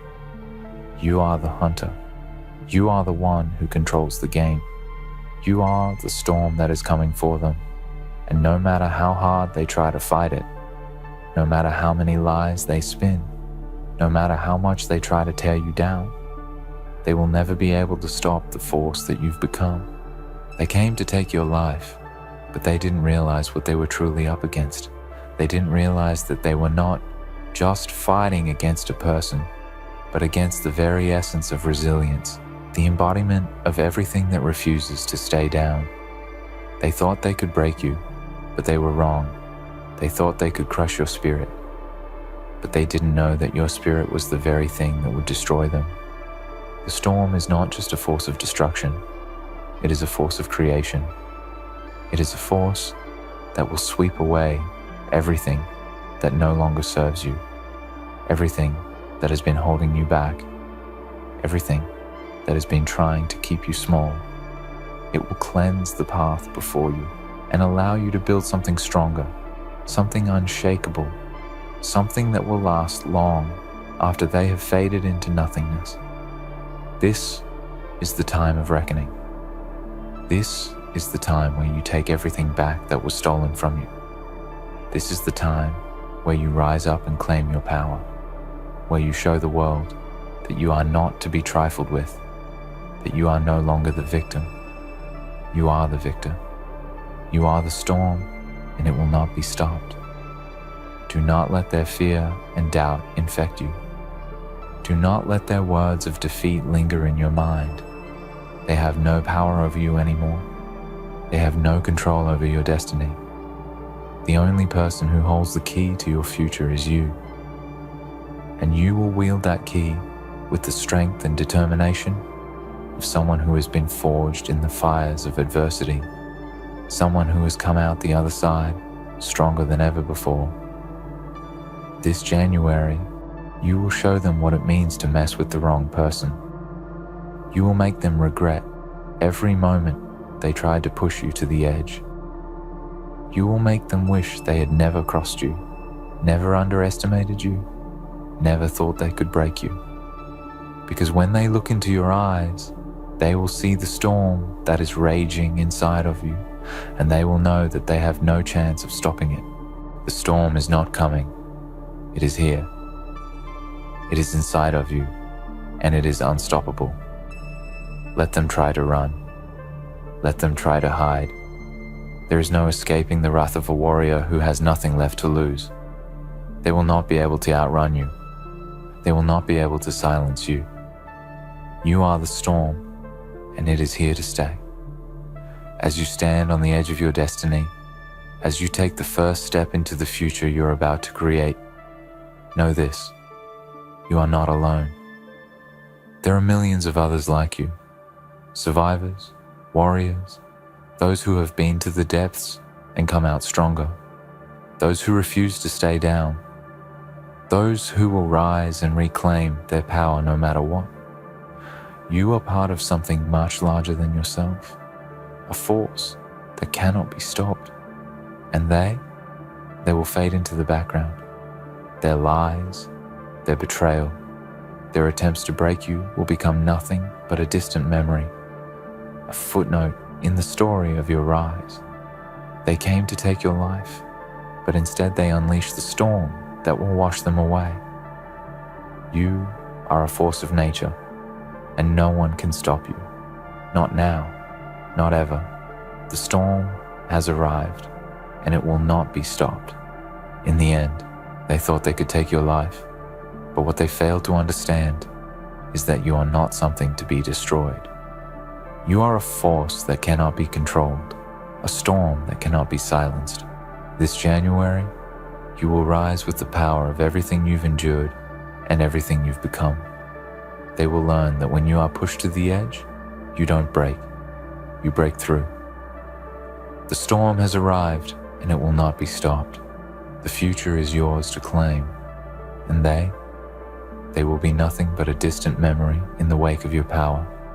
Speaker 1: You are the hunter. You are the one who controls the game. You are the storm that is coming for them. And no matter how hard they try to fight it, no matter how many lies they spin, no matter how much they try to tear you down, they will never be able to stop the force that you've become. They came to take your life, but they didn't realize what they were truly up against. They didn't realize that they were not just fighting against a person, but against the very essence of resilience, the embodiment of everything that refuses to stay down. They thought they could break you, but they were wrong. They thought they could crush your spirit, but they didn't know that your spirit was the very thing that would destroy them. The storm is not just a force of destruction. It is a force of creation. It is a force that will sweep away everything that no longer serves you, everything that has been holding you back, everything that has been trying to keep you small. It will cleanse the path before you and allow you to build something stronger, something unshakable, something that will last long after they have faded into nothingness. This is the time of reckoning. This is the time where you take everything back that was stolen from you. This is the time where you rise up and claim your power, where you show the world that you are not to be trifled with, that you are no longer the victim. You are the victor. You are the storm, and it will not be stopped. Do not let their fear and doubt infect you. Do not let their words of defeat linger in your mind. They have no power over you anymore. They have no control over your destiny. The only person who holds the key to your future is you. And you will wield that key with the strength and determination of someone who has been forged in the fires of adversity, someone who has come out the other side stronger than ever before. This January, you will show them what it means to mess with the wrong person. You will make them regret every moment they tried to push you to the edge. You will make them wish they had never crossed you, never underestimated you, never thought they could break you. Because when they look into your eyes, they will see the storm that is raging inside of you, and they will know that they have no chance of stopping it. The storm is not coming. It is here. It is inside of you, and it is unstoppable. Let them try to run. Let them try to hide. There is no escaping the wrath of a warrior who has nothing left to lose. They will not be able to outrun you. They will not be able to silence you. You are the storm, and it is here to stay. As you stand on the edge of your destiny, as you take the first step into the future you're about to create, know this: you are not alone. There are millions of others like you, survivors, warriors, those who have been to the depths and come out stronger. Those who refuse to stay down. Those who will rise and reclaim their power no matter what. You are part of something much larger than yourself, a force that cannot be stopped. And they will fade into the background. Their lies, their betrayal, their attempts to break you will become nothing but a distant memory, a footnote in the story of your rise. They came to take your life, but instead they unleashed the storm that will wash them away. You are a force of nature, and no one can stop you. Not now, not ever. The storm has arrived, and it will not be stopped. In the end, they thought they could take your life, but what they failed to understand is that you are not something to be destroyed. You are a force that cannot be controlled, a storm that cannot be silenced. This January, you will rise with the power of everything you've endured and everything you've become. They will learn that when you are pushed to the edge, you don't break, you break through. The storm has arrived, and it will not be stopped. The future is yours to claim, and they will be nothing but a distant memory in the wake of your power.